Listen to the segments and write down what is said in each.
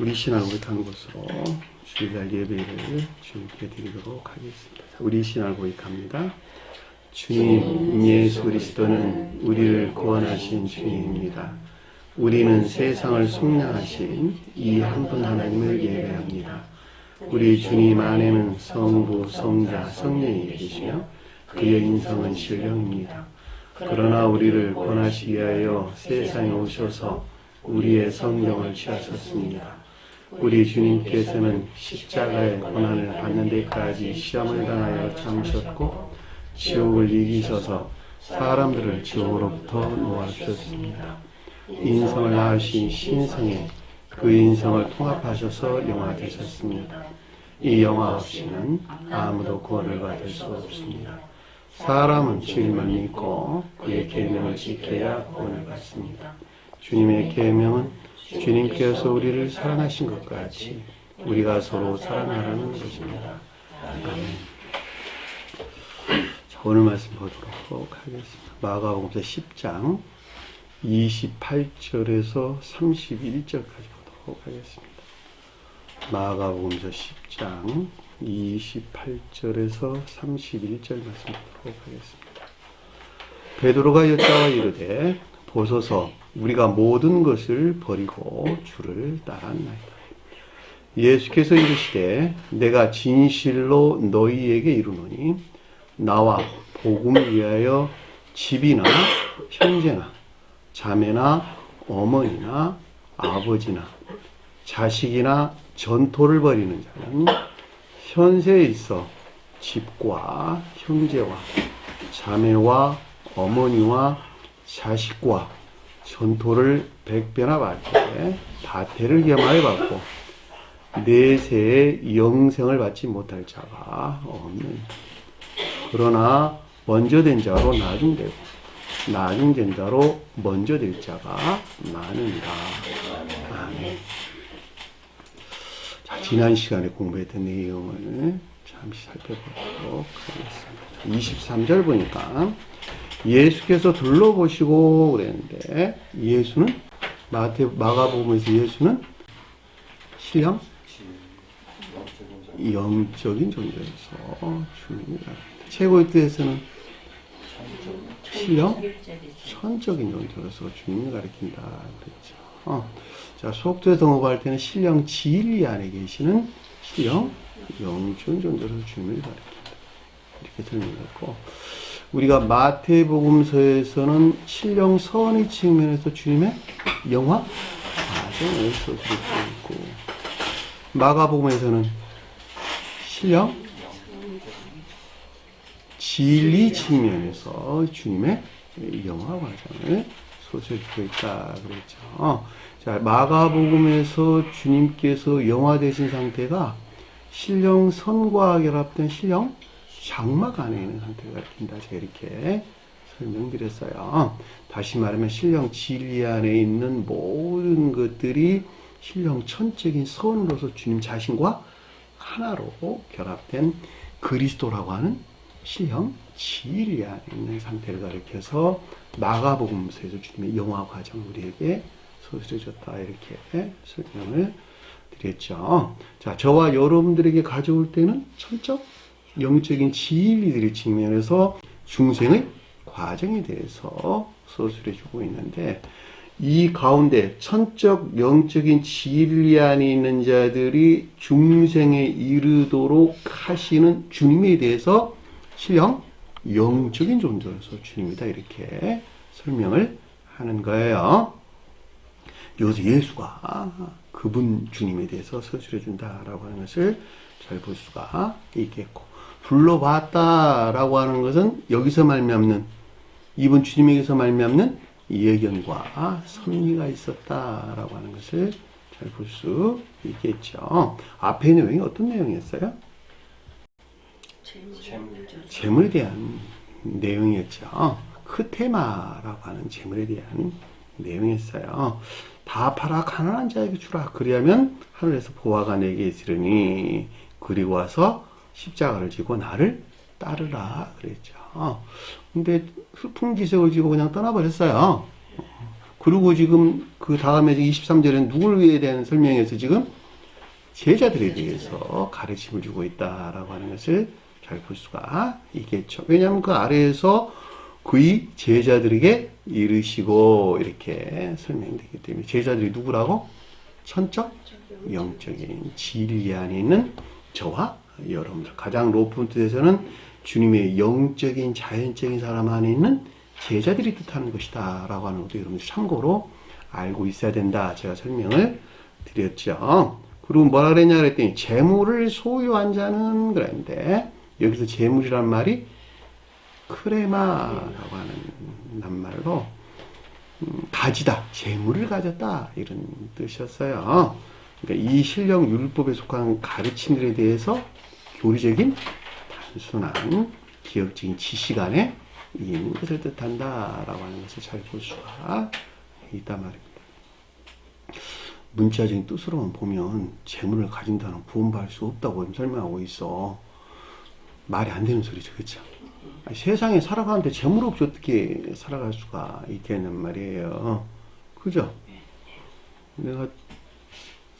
우리 신앙을 고백하는 것으로 주일날 예배를 주님께 드리도록 하겠습니다. 우리 신앙을 고백합니다. 주님 예수 그리스도는 우리를 구원하신 주님입니다. 우리는 세상을 속량하신 이 한 분 하나님을 예배합니다. 우리 주님 안에는 성부, 성자, 성령이 계시며 그의 인성은 신령입니다. 그러나 우리를 구원하시기 위하여 세상에 오셔서 우리의 성령을 취하셨습니다. 우리 주님께서는 십자가의 고난을 받는 데까지 시험을 당하여 참으셨고 지옥을 이기셔서 사람들을 지옥으로부터 놓아주셨습니다. 인성을 낳으신 신성에 그 인성을 통합하셔서 영화 되셨습니다. 이 영화 없이는 아무도 구원을 받을 수 없습니다. 사람은 주님을 믿고 그의 계명을 지켜야 구원을 받습니다. 주님의 계명은 주님께서 우리를 사랑하신 것 같이 우리가 서로 사랑하라는 것입니다. 아멘. 자, 오늘 말씀 보도록 하겠습니다. 마가복음 10장 28절에서 31절까지 보도록 하겠습니다. 마가복음 10장 28절에서 31절 말씀 보도록 하겠습니다. 베드로가 여짜와 이르되 보소서 우리가 모든 것을 버리고 주를 따랐나이다. 예수께서 이르시되 내가 진실로 너희에게 이르노니 나와 복음을 위하여 집이나 형제나 자매나 어머니나 아버지나 자식이나 전토를 벌이는 자는 현세에 있어 집과 형제와 자매와 어머니와 자식과 전토를 100배나 받되 다태를 겸하여 받고 내세에 영생을 받지 못할 자가 없는. 그러나 먼저 된 자로 나중되고 나중된 자로 먼저 될 자가 많으니라. 아멘. 자, 지난 시간에 공부했던 내용을 잠시 살펴보도록 하겠습니다. 23절 보니까 예수께서 둘러보시고 그랬는데 예수는 마가복음에서 예수는 신령 영적인 존재로서 주님이 가르친다. 최고의 뜻에서는 신령 천적인 존재로서 주님이 가르친다 그랬죠. 자, 속죄 동업할 때는 신령 진리 안에 계시는 신령 영적인 존재로서 주님을 가르친다 이렇게 설명했고, 우리가 마태복음서에서는 신령 선의 측면에서 주님의 영화 과정을 소설을 보고 있고, 마가복음에서는 신령 진리 측면에서 주님의 영화 과정을 소설하고 있다 그랬죠. 자, 마가복음에서 주님께서 영화 되신 상태가 신령 선과 결합된 신령 장막 안에 있는 상태를 가리킨다. 제가 이렇게 설명드렸어요. 다시 말하면 신령 진리 안에 있는 모든 것들이 신령 천적인 선으로서 주님 자신과 하나로 결합된 그리스도라고 하는 신령 진리 안에 있는 상태를 가리켜서 마가복음서에서 주님의 영화 과정을 우리에게 소설해줬다 이렇게 설명을 드렸죠. 자, 저와 여러분들에게 가져올 때는 천적 영적인 진리들의 측면에서 중생의 과정에 대해서 서술해주고 있는데, 이 가운데 천적 영적인 진리 안에 있는 자들이 중생에 이르도록 하시는 주님에 대해서 신령 영적인 존재로서 주님이다 이렇게 설명을 하는 거예요. 여기서 예수가 그분 주님에 대해서 서술해준다라고 하는 것을 잘 볼 수가 있겠고, 불러봤다라고 하는 것은 여기서 말미암는, 이분 주님에게서 말미암는 예견과 섭리가 있었다라고 하는 것을 잘 볼 수 있겠죠. 앞에 내용이 어떤 내용이었어요? 재물에 대한 내용이었죠. 크테마라고 하는 재물에 대한 내용이었어요. 다 팔아 가난한 자에게 주라. 그리하면 하늘에서 보화가 내게 있으리니 그리고 와서 십자가를 지고 나를 따르라 그랬죠. 근데 슬픈 기색을 지고 그냥 떠나버렸어요. 그리고 지금 그 다음에 23절에는 누구를 위해 대한 설명에서 지금 제자들에 대해서 가르침을 주고 있다라고 하는 것을 잘 볼 수가 있겠죠. 왜냐하면 그 아래에서 그의 제자들에게 이르시고 이렇게 설명되기 때문에 제자들이 누구라고? 천적, 영적인 진리 안에 있는 저와 여러분들. 가장 높은 뜻에서는 주님의 영적인 자연적인 사람 안에 있는 제자들이 뜻하는 것이다 라고 하는 것도 여러분들 참고로 알고 있어야 된다. 제가 설명을 드렸죠. 그리고 뭐라 그랬냐 그랬더니 재물을 소유한 자는 그랬는데 여기서 재물이란 말이 크레마라고 하는 낱말로 가지다, 재물을 가졌다 이런 뜻이었어요. 그러니까 이 신령 율법에 속한 가르침들에 대해서 교리적인 단순한 기억적인 지식 안에 있는 것을 뜻한다라고 하는 것을 잘 볼 수가 있단 말입니다. 문자적인 뜻으로만 보면 재물을 가진다는 구원받을 수 없다고 설명하고 있어. 말이 안 되는 소리죠, 그렇죠? 세상에 살아가는데 재물 없이 어떻게 살아갈 수가 있겠냔 말이에요. 그죠? 내가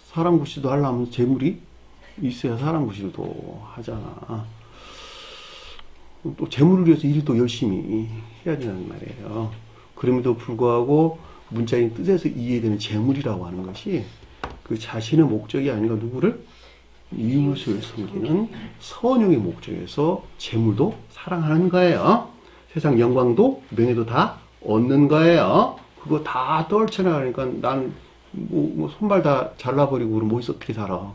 사람 구실도 하려면 재물이 있어야 사람 구실도 하잖아. 또 재물을 위해서 일도 열심히 해야 된다는 말이에요. 그럼에도 불구하고 문자인 뜻에서 이해되는 재물이라고 하는 것이 그 자신의 목적이 아니라 누구를? 이웃을 섬기는 선용의 목적에서 재물도 사랑하는 거예요. 세상 영광도 명예도 다 얻는 거예요. 그거 다 떨쳐나가니까 나는 뭐 손발 다 잘라버리고 그럼 뭐해서 어떻게 살아?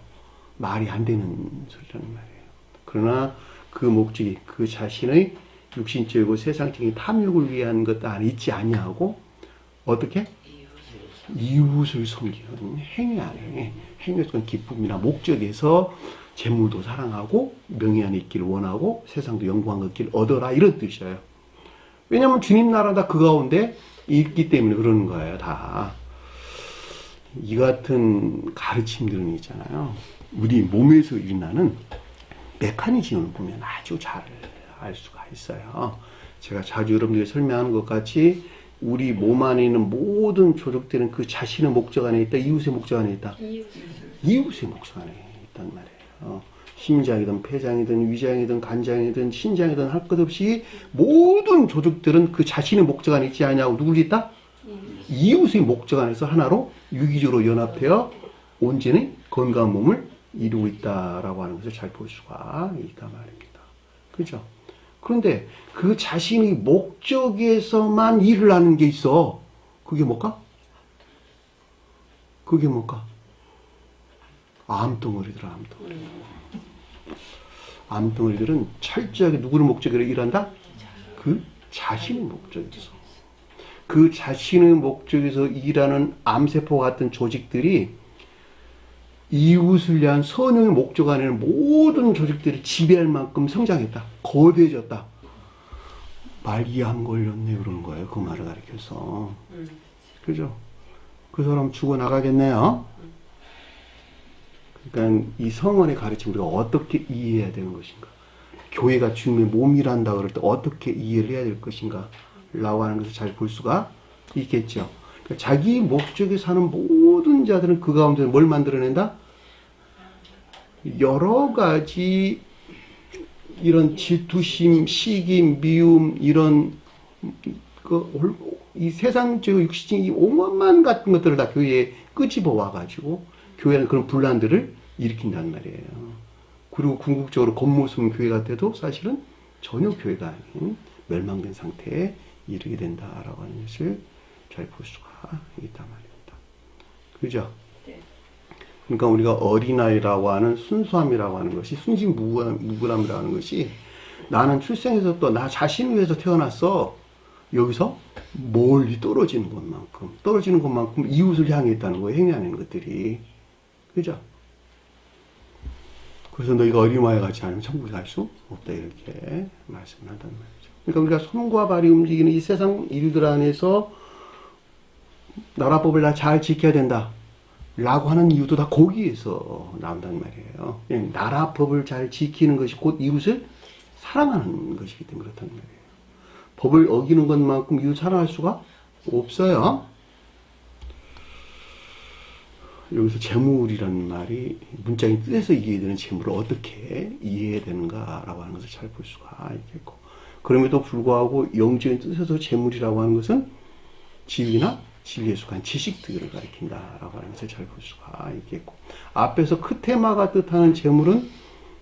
말이 안 되는 소리라는 말이에요. 그러나 그 목적이 그 자신의 육신적이고 세상적인 탐욕을 위한 것 안에 있지 아니하고 어떻게? 이웃을 섬기는 행위 안에 행위의 기쁨이나 목적에서 재물도 사랑하고 명예 안에 있기를 원하고 세상도 영광 얻기를 얻어라 이런 뜻이에요. 왜냐하면 주님 나라다 그 가운데 있기 때문에 그러는 거예요. 다. 이 같은 가르침들은 있잖아요. 우리 몸에서 일어나는 메커니즘을 보면 아주 잘 알 수가 있어요. 제가 자주 여러분들이 설명하는 것 같이 우리 몸 안에 있는 모든 조직들은 그 자신의 목적 안에 있다. 이웃의 목적 안에 있다. 이웃의 목적 안에 있단 말이에요. 심장이든 폐장이든 위장이든 간장이든 신장이든 할 것 없이 모든 조직들은 그 자신의 목적 안에 있지 않냐고 누굴 있다? 이웃의 목적 안에서 하나로 유기적으로 연합되어 온전히 건강한 몸을 이루고 있다라고 하는 것을 잘 볼 수가 있단 말입니다. 그죠? 그런데 그 자신의 목적에서만 일을 하는 게 있어. 그게 뭘까? 그게 뭘까? 암덩어리들아, 암덩어리. 암덩어리들은 철저하게 누구를 목적으로 일한다? 그 자신의 목적에서. 그 자신의 목적에서 일하는 암세포 같은 조직들이 이웃을 위한 선용의 목적 안에는 모든 조직들이 지배할 만큼 성장했다. 거대해졌다. 말 이해 안 걸렸네 그러는 거예요. 그 말을 가리켜서. 그죠? 그 사람 죽어나가겠네요. 그러니까 이 성원의 가르침 우리가 어떻게 이해해야 되는 것인가? 교회가 주님의 몸이란다 그럴 때 어떻게 이해를 해야 될 것인가? 라고 하는 것을 잘 볼 수가 있겠죠. 그러니까 자기 목적에 사는 모든 자들은 그 가운데 뭘 만들어낸다? 여러 가지 이런 질투심, 시기, 미움 이런 이 세상적 육신적인 이 오만만 같은 것들을 다 교회에 끄집어 와가지고 교회는 그런 분란들을 일으킨단 말이에요. 그리고 궁극적으로 겉모습은 교회 같아도 사실은 전혀 교회가 아닌 멸망된 상태에 이르게 된다라고 하는 것을 잘 볼 수가 있단 말입니다. 그죠? 그러니까 우리가 어린아이라고 하는 순수함이라고 하는 것이 순진무구함이라고 하는 것이 나는 출생에서 또 나 자신을 위해서 태어났어. 여기서 멀리 떨어지는 것만큼 이웃을 향해 있다는 거예요. 행위하는 것들이. 그죠? 그래서 너희가 어린아이 같이 않으면 천국에 갈 수 없다 이렇게 말씀을 한단 말이죠. 그러니까 우리가 손과 발이 움직이는 이 세상 일들 안에서 나라법을 다 잘 지켜야 된다 라고 하는 이유도 다 거기에서 나온다는 말이에요. 나라법을 잘 지키는 것이 곧 이웃을 사랑하는 것이기 때문에 그렇다는 말이에요. 법을 어기는 것만큼 이웃을 사랑할 수가 없어요. 여기서 재물이라는 말이 문자인 뜻에서 이해되는 재물을 어떻게 이해해야 되는가라고 하는 것을 잘 볼 수가 있겠고, 그럼에도 불구하고 영적인 뜻에서 재물이라고 하는 것은 진리나 진리에 속한 지식들을 가리킨다라고 하는 것을 잘 볼 수가 있겠고, 앞에서 크테마가 뜻하는 재물은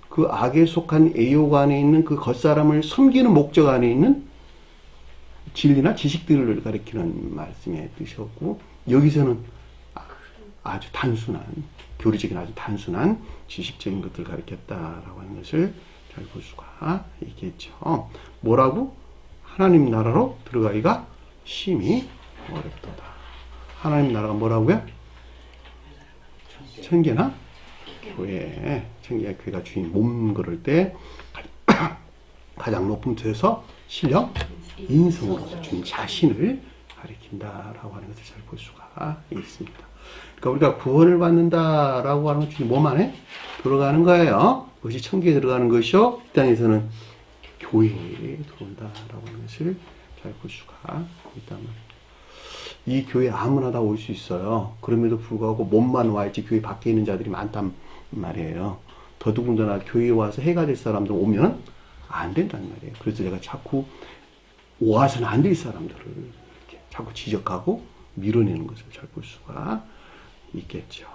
그 악에 속한 애욕 안에 있는 그 겉사람을 섬기는 목적 안에 있는 진리나 지식들을 가리키는 말씀의 뜻이었고, 여기서는 아주 단순한, 교리적인 아주 단순한 지식적인 것들을 가리켰다라고 하는 것을 잘 볼 수가 있겠죠. 뭐라고? 하나님 나라로 들어가기가 심히 어렵도다. 하나님 나라가 뭐라고요? 천계나 교회. 천계나 교회가 주인 몸 걸을 때 가장 높은 데서 신령 인성으로 주인 자신을 가리킨다라고 하는 것을 잘 볼 수가 있습니다. 그러니까 우리가 구원을 받는다라고 하는 것이 몸 안에 들어가는 거예요. 그것이 천계에 들어가는 것이요, 이 땅에서는 교회에 들어온다라고 하는 것을 잘 볼 수가 있단 말이에요. 이 교회 아무나 다 올 수 있어요. 그럼에도 불구하고 몸만 와 있지 교회 밖에 있는 자들이 많단 말이에요. 더더군다나 교회에 와서 해가 될 사람들 오면 안 된단 말이에요. 그래서 제가 자꾸 와서는 안 될 사람들을 이렇게 자꾸 지적하고 밀어내는 것을 잘 볼 수가 있겠죠.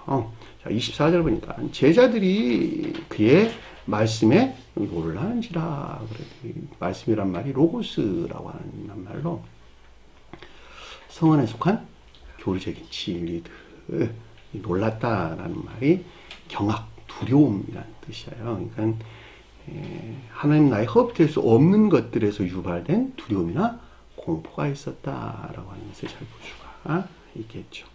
자, 24절 보니까 제자들이 그의 말씀에 놀라는지라. 그래. 말씀이란 말이 로고스라고 하는 말로 성언에 속한 교리적인 진리들, 놀랐다라는 말이 경악, 두려움이라는 뜻이에요. 그러니까 하나님 나의 허브될 수 없는 것들에서 유발된 두려움이나 공포가 있었다라고 하는 것을 잘 볼 수가 있겠죠.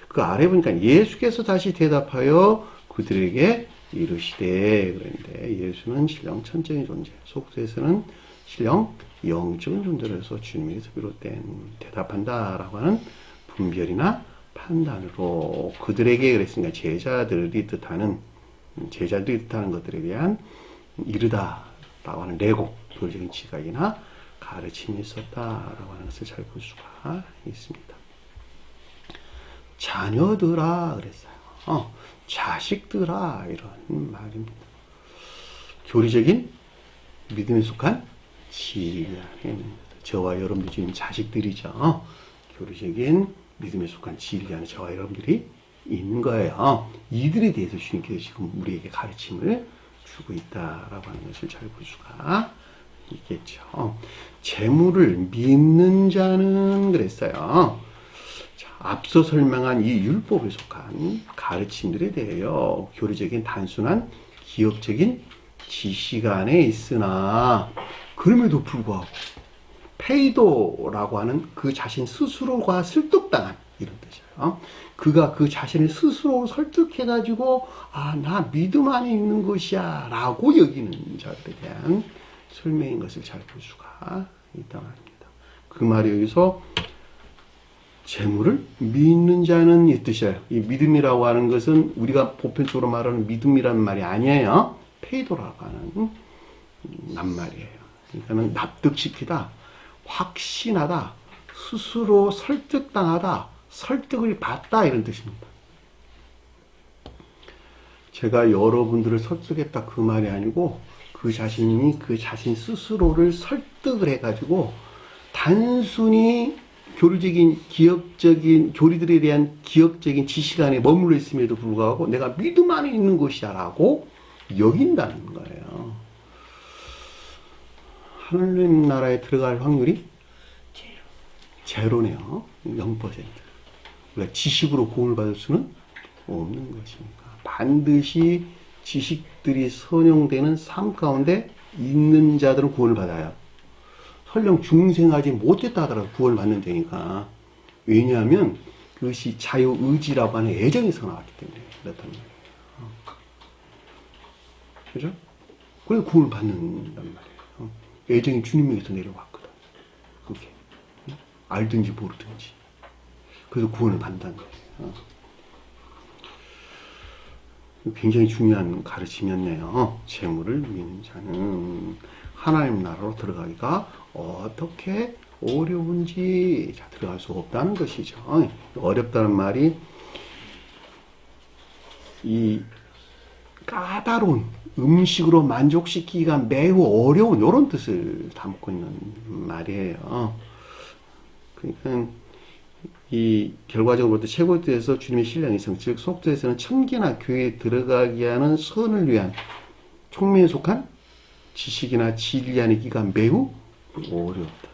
그 아래 보니까 예수께서 다시 대답하여 그들에게 이르시되, 그런데 예수는 신령 천적인 존재, 속세에서는 신령 영적인 존재로서 주님에게서 비롯된 대답한다라고 하는 분별이나 판단으로 그들에게 그랬으니까 제자들이 뜻하는 것들에 대한 이르다라고 하는 레고, 교리적인 지각이나 가르침이 있었다라고 하는 것을 잘 볼 수가 있습니다. 자녀들아 그랬어요. 자식들아 이런 말입니다. 교리적인 믿음에 속한 진리안에 저와 여러분들 지금 자식들이죠. 교리적인 믿음에 속한 진리 안에 저와 여러분들이 있는 거예요. 이들에 대해서 주님께서 지금 우리에게 가르침을 주고 있다라고 하는 것을 잘 볼 수가 있겠죠. 재물을 믿는 자는 그랬어요. 자, 앞서 설명한 이 율법에 속한 가르침들에 대하여 교리적인 단순한 기업적인 지식 안에 있으나 그럼에도 불구하고 페이도라고 하는 그 자신 스스로가 설득당한 이런 뜻이에요. 그가 그 자신을 스스로 설득해가지고 나 믿음 안에 있는 것이야 라고 여기는 자들에 대한 설명인 것을 잘 볼 수가 있다 말입니다. 그 말이 여기서 재물을 믿는 자는 이 뜻이에요. 이 믿음이라고 하는 것은 우리가 보편적으로 말하는 믿음이라는 말이 아니에요. 페이도라고 하는 낱말이에요. 그러니까는 납득시키다, 확신하다, 스스로 설득당하다, 설득을 받다 이런 뜻입니다. 제가 여러분들을 설득했다 그 말이 아니고 그 자신이 그 자신 스스로를 설득을 해가지고 단순히 교리적인 기업적인 교리들에 대한 기업적인 지식 안에 머물러 있음에도 불구하고 내가 믿음 안에 있는 것이야 라고 여긴다는 거예요. 하나님 나라에 들어갈 확률이 제로네요. 0%. 우리가 지식으로 구원을 받을 수는 없는 것이니까 반드시 지식들이 선용되는 삶 가운데 있는 자들은 구원을 받아요. 설령 중생하지 못했다 하더라도 구원을 받는다니까. 왜냐하면 그것이 자유의지라고 하는 애정에서 나왔기 때문에 그렇단 말이에요. 그죠? 그래서 구원을 받는단 말이에요. 애정이 주님에게서 내려왔거든. 그게. 알든지 모르든지. 그래서 구원을 받는다는 거예요. 굉장히 중요한 가르침이었네요. 재물을 믿는 자는 하나님 나라로 들어가기가 어떻게 어려운지 들어갈 수 없다는 것이죠. 어렵다는 말이 이 까다로운 음식으로 만족시키기가 매우 어려운 이런 뜻을 담고 있는 말이에요. 그러니까 이 결과적으로 볼 때 최고의 뜻에서 주님의 신령 이성, 즉 속뜻에서는 천기나 교회에 들어가게 하는 선을 위한 총명에 속한 지식이나 진리 안에 기가 매우 어렵다.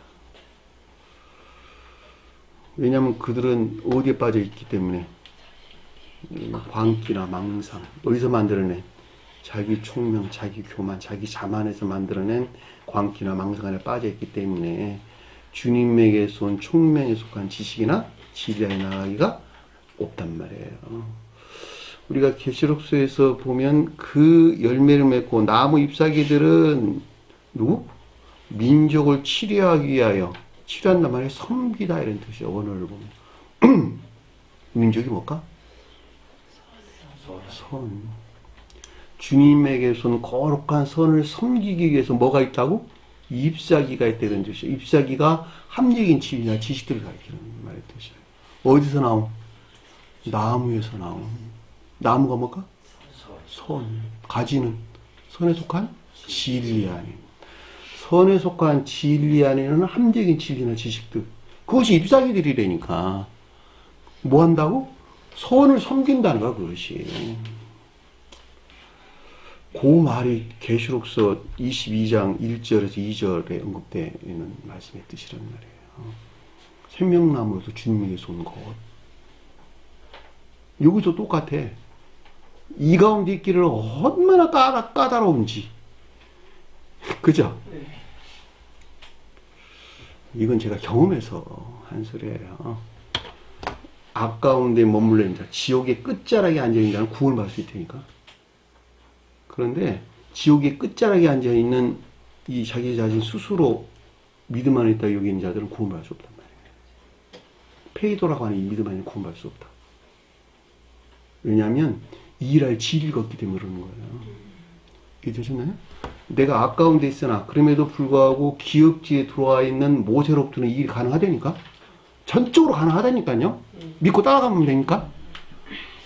왜냐하면 그들은 어디에 빠져 있기 때문에 광기나 망상, 어디서 만들어낸 자기 총명, 자기 교만, 자기 자만에서 만들어낸 광기나 망상 안에 빠져 있기 때문에 주님에게서 온 총명에 속한 지식이나 진리 안에 나가기가 없단 말이에요. 우리가 계시록서에서 보면 그 열매를 맺고 나무 잎사귀들은 누구? 민족을 치료하기 위하여 치료한단 말이에요. 섬기다 이런 뜻이에요. 원어를 보면. 민족이 뭘까? 선. 주님에게서 온 거룩한 선을 섬기기 위해서 뭐가 있다고? 잎사귀가 있다는 뜻이에요. 잎사귀가 합리적인 진리나 지식들을 가리키는 말의 뜻이에요. 어디서 나온? 나무에서 나온. 나무가 뭘까? 선. 가지는 선에 속한 진리 안에. 선에 속한 진리 안에는 합리적인 진리나 지식들. 그것이 잎사귀들이라니까. 뭐 한다고? 선을 섬긴다는 거야, 그것이. 그 말이 계시록서 22장 1절에서 2절에 언급되어 있는 말씀의 뜻이란 말이에요. 생명나무로서 주님에게서 온 것. 여기서 똑같아. 이 가운데 있기를 얼마나 까다로운지. 그죠? 이건 제가 경험해서 한 소리예요. 악 가운데 머물러 있는 자, 지옥의 끝자락에 앉아있는 자는 구원을 받을 수 있다니까. 그런데 지옥의 끝자락에 앉아있는 이 자기 자신 스스로 믿음 안에 있다 여기는 자들은 구원받을 수 없단 말이에요. 페이도라고 하는 이 믿음 안에 구원받을 수 없다. 왜냐하면 일할 진리가 없기 때문에 그러는 거예요. 이해되셨나요? 내가 악 가운데 있으나 그럼에도 불구하고 기업지에 들어와 있는 모세로부터는 일이 가능하다니까? 전적으로 가능하다니까요? 믿고 따라가면 되니까?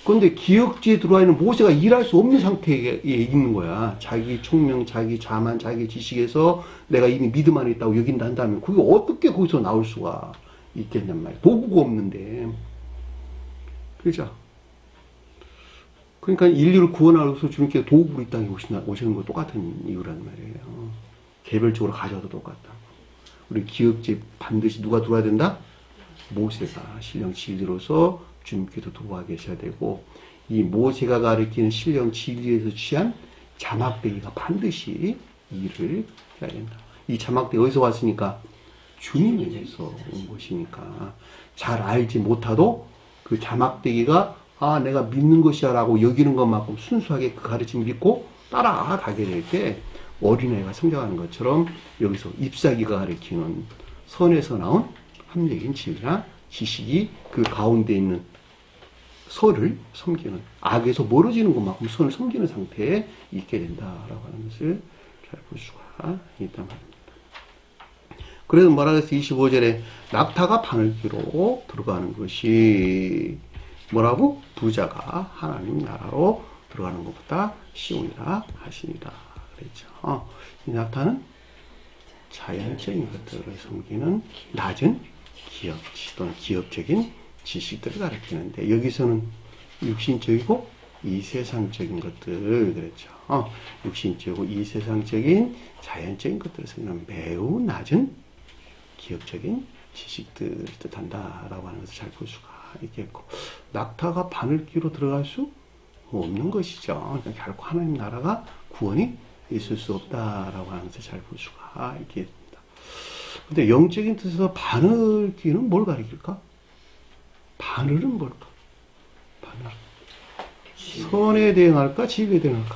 그런데 기업지에 들어와 있는 모세가 일할 수 없는 상태에 있는 거야. 자기 총명, 자기 자만, 자기 지식에서 내가 이미 믿음 안에 있다고 여긴다 한다면 그게 어떻게 거기서 나올 수가 있겠냔 말이야. 도구가 없는데. 그죠? 그러니까 인류를 구원하기 위해서 주님께 도구로 이 땅에 오시는 거 똑같은 이유란 말이에요. 개별적으로 가져와도 똑같다. 우리 기업지에 반드시 누가 들어와야 된다? 모세가 신령 진리로서 주님께서 도와 계셔야 되고, 이 모세가 가리키는 신령 진리에서 취한 자막대기가 반드시 일을 해야 된다. 이 자막대기 어디서 왔으니까? 주님에게서 온 것이니까. 잘 알지 못하도 그 자막대기가 내가 믿는 것이야 라고 여기는 것만큼 순수하게 그 가르침을 믿고 따라가게 될 때 어린아이가 성장하는 것처럼 여기서 잎사귀가 가리키는 선에서 나온 합리적인 진리나 지식이 그 가운데 있는 선을 섬기는, 악에서 멀어지는 것만큼 선을 섬기는 상태에 있게 된다라고 하는 것을 잘 볼 수가 있단 말입니다. 그래서 뭐라 그랬어? 25절에 낙타가 바늘귀로 들어가는 것이 뭐라고? 부자가 하나님 나라로 들어가는 것보다 쉬우니라 하시니라 그랬죠. 이 낙타는 자연적인 것들을 섬기는 낮은 기업지 또는 기업적인 지식들을 가리키는데, 여기서는 육신적이고 이 세상적인 것들 그랬죠. 육신적이고 이 세상적인 자연적인 것들을 섬기는 매우 낮은 기업적인 지식들을 뜻한다라고 하는 것을 잘 볼 수가 있겠고, 낙타가 바늘귀로 들어갈 수 없는 것이죠. 그러니까 결코 하나님 나라가 구원이 있을 수 없다라고 하는 것을 잘 볼 수가 있겠습니다. 근데 영적인 뜻에서 바늘귀는 뭘 가리킬까? 바늘은 뭘까? 바늘. 선에 대응할까? 진리에 대응할까?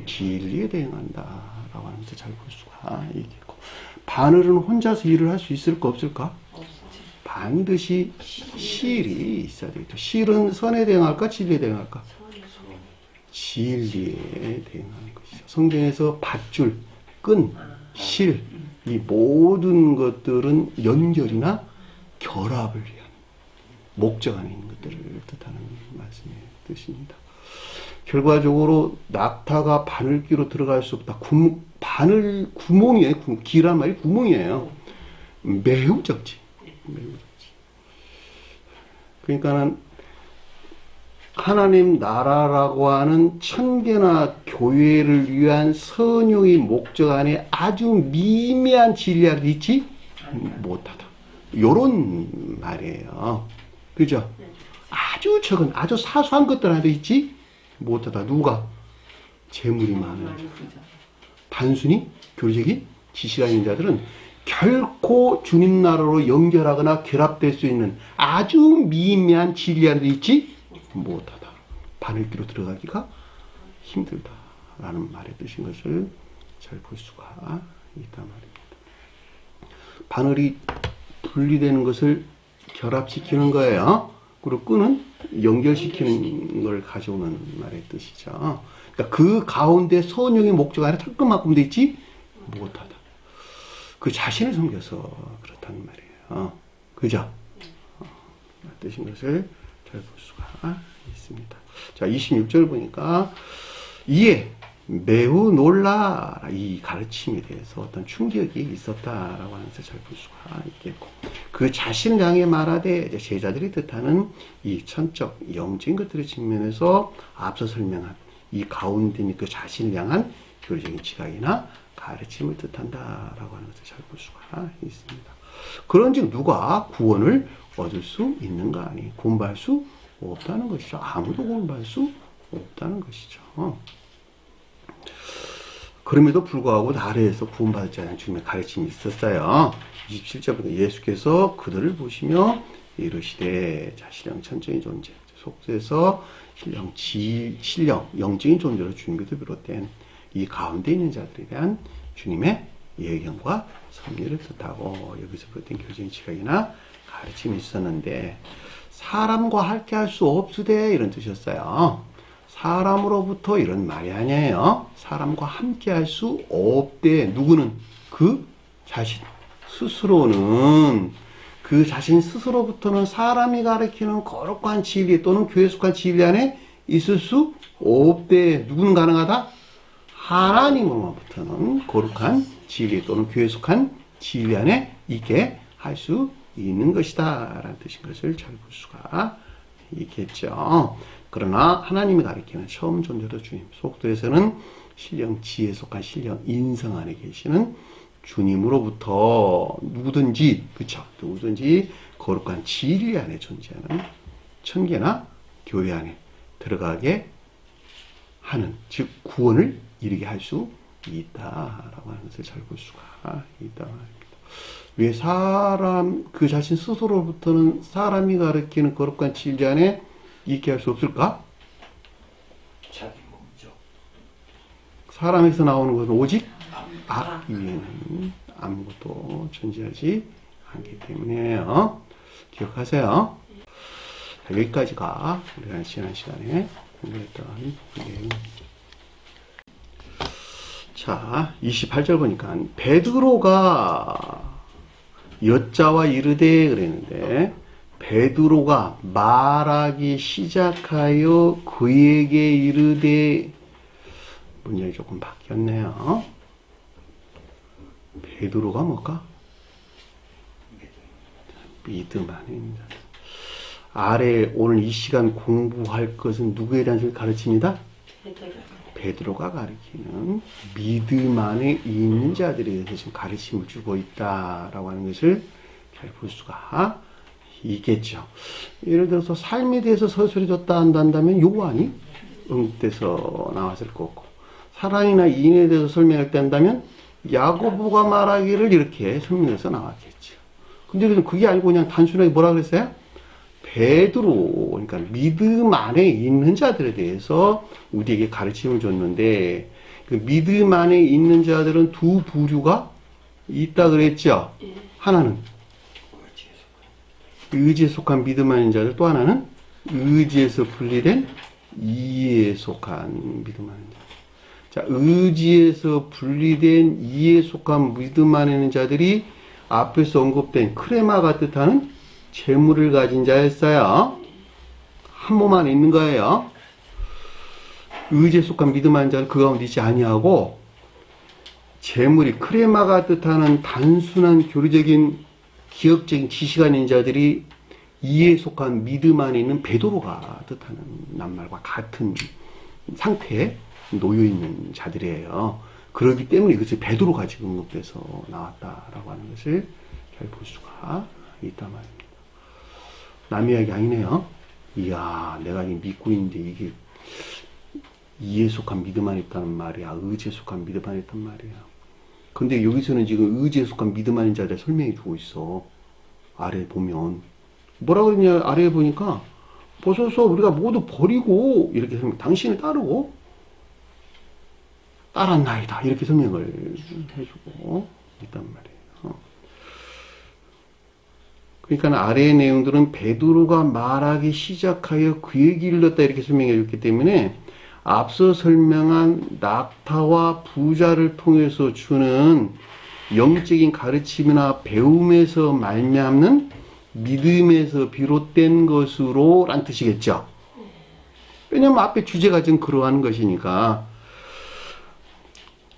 진리에 대응한다라고 하는 것을 잘 볼 수가 있겠고, 바늘은 혼자서 일을 할 수 있을까 없을까? 반드시 실이 있어야 되겠죠. 실은 선에 대응할까? 진리에 대응할까? 진리에 대응하는 것이죠. 성경에서 밧줄, 끈, 실, 이 모든 것들은 연결이나 결합을 위한 목적 안에 있는 것들을 뜻하는 말씀의 뜻입니다. 결과적으로 낙타가 바늘귀로 들어갈 수 없다. 바늘 구멍이에요. 귀란 말이 구멍이에요. 매우 적지. 매우 적지. 그러니까는 하나님 나라라고 하는 천계나 교회를 위한 선용의 목적 안에 아주 미미한 진리가 있지 못하다. 요런 말이에요. 그죠? 아주 적은, 아주 사소한 것들한테 있지 못하다. 누가? 재물이 많은 자. 단순히 교리적인 지식이 있는 자들은 결코 주님 나라로 연결하거나 결합될 수 있는 아주 미미한 진리안에 있지 못하다. 바늘귀로 들어가기가 힘들다라는 말의 뜻인 것을 잘 볼 수가 있단 말입니다. 바늘이 분리되는 것을 결합시키는 거예요. 그리고 끈은 연결시키는 걸 가져오는 말의 뜻이죠. 그러니까 그 가운데 선용의 목적 안에 털끝만큼 돼 있지 못하다. 그 자신을 섬겨서 그렇다는 말이에요. 그죠? 뜻인 것을 잘 볼 수가 있습니다. 자, 26절 보니까 이에 매우 놀라 이 가르침에 대해서 어떤 충격이 있었다라고 하는 것을 잘 볼 수가 있겠고, 그 자신을 향해 말하되 제자들이 뜻하는 이 천적 영적인 것들의 측면에서 앞서 설명한 이 가운데 있는 그 자신을 향한 교리적인 지각이나 가르침을 뜻한다라고 하는 것을 잘 볼 수가 있습니다. 그런즉 누가 구원을 얻을 수 있는가 하니 구원받을 수 없다는 것이죠. 아무도 구원받을 수 없다는 것이죠. 그럼에도 불구하고 나라에서 구원받지 않은 주님의 가르침이 있었어요. 27절부터 예수께서 그들을 보시며 이르시되 자신령 천적인 존재, 속에서 신령 영적인 존재로 주님께서 비롯된 이 가운데 있는 자들에 대한 주님의 예견과 섭리를 뜻하고, 여기서 비롯된 교적인 지각이나 가르침이 있었는데 사람과 함께 할 수 없으되 이런 뜻이었어요. 사람으로부터 이런 말이 아니에요. 사람과 함께 할 수 없대. 누구는? 그 자신 스스로는, 그 자신 스스로부터는 사람이 가르치는 거룩한 진리 또는 교회에 속한 진리 안에 있을 수 없대. 누구는 가능하다? 하나님으로부터는 거룩한 진리 또는 교회에 속한 진리 안에 있게 할 수 있는 것이다 라는 뜻인 것을 잘 볼 수가 있겠죠. 그러나 하나님이 가리키는 처음 존재도 주님, 속도에서는 신령 지혜에 속한 신령 인성 안에 계시는 주님으로부터 누구든지, 그쵸, 누구든지 거룩한 진리 안에 존재하는 천계나 교회 안에 들어가게 하는, 즉 구원을 이루게 할 수 있다라고 하는 것을 잘 볼 수가 있다 말입니다. 왜 사람, 그 자신 스스로부터는 사람이 가르치는 거룩한 진리 안에 있게 할 수 없을까? 자기 몸죠. 사람에서 나오는 것은 오직 악 이외에는 아무것도 존재하지 않기 때문에요. 기억하세요. 자, 여기까지가 우리가 지난 시간에 공부했던 내용입니다. 자, 28절 보니까 베드로가 여자와 이르되 그랬는데, 베드로가 말하기 시작하여 그에게 이르되, 문장이 조금 바뀌었네요. 베드로가 뭘까? 믿음 안에 있는 자. 아래 오늘 이 시간 공부할 것은 누구에 대한 가르침이다? 베드로가 가르치는 믿음 안에 있는 자들에 대해서 지금 가르침을 주고 있다라고 하는 것을 잘 볼 수가 있겠죠. 예를 들어서 삶에 대해서 서술해 줬다 한다면 요한이 응대서 나왔을 거고, 사랑이나 이인에 대해서 설명할 때 한다면 야고보가 말하기를 이렇게 설명해서 나왔겠죠. 근데 그게 아니고 그냥 단순하게 뭐라 그랬어요? 베드로, 그러니까 믿음 안에 있는 자들에 대해서 우리에게 가르침을 줬는데, 그 믿음 안에 있는 자들은 두 부류가 있다 그랬죠. 하나는 의지에 속한 믿음 안에 있는 자들, 또 하나는 의지에서 분리된 이에 속한 믿음 안에 있는 자들. 자, 의지에서 분리된 이에 속한 믿음 안에 있는 자들이 앞에서 언급된 크레마가 뜻하는 재물을 가진 자였어요. 한 몸 안에 있는 거예요. 의지에 속한 믿음하는 자는 그 가운데 있지 아니하고 재물이 크레마가 뜻하는 단순한 교리적인 기억적인 지식 아닌 자들이 이에 속한 믿음 안에 있는 베드로가 뜻하는 낱말과 같은 상태에 놓여 있는 자들이에요. 그렇기 때문에 이것이 베드로가 지금 언급돼서 나왔다라고 하는 것을 잘 볼 수가 있단 말입니다. 남 이야기 아니네요. 이야, 내가 지금 믿고 있는데 이게 이에 속한 믿음 안에 있다는 말이야. 의지에 속한 믿음 안에 있단 말이야. 근데 여기서는 지금 의지에 속한 믿음 아닌 자들 설명해 주고 있어. 아래 보면. 뭐라 그러냐, 아래에 보니까, 보소서 우리가 모두 버리고, 이렇게 설명, 당신을 따르고, 따랐나이다. 이렇게 설명을 해주고 있단 말이에요. 그러니까 아래의 내용들은 베드로가 말하기 시작하여 그에게 일렀다. 이렇게 설명해 줬기 때문에, 앞서 설명한 낙타와 부자를 통해서 주는 영적인 가르침이나 배움에서 말미암는 믿음에서 비롯된 것으로 란 뜻이겠죠. 왜냐하면 앞에 주제가 좀 그러한 것이니까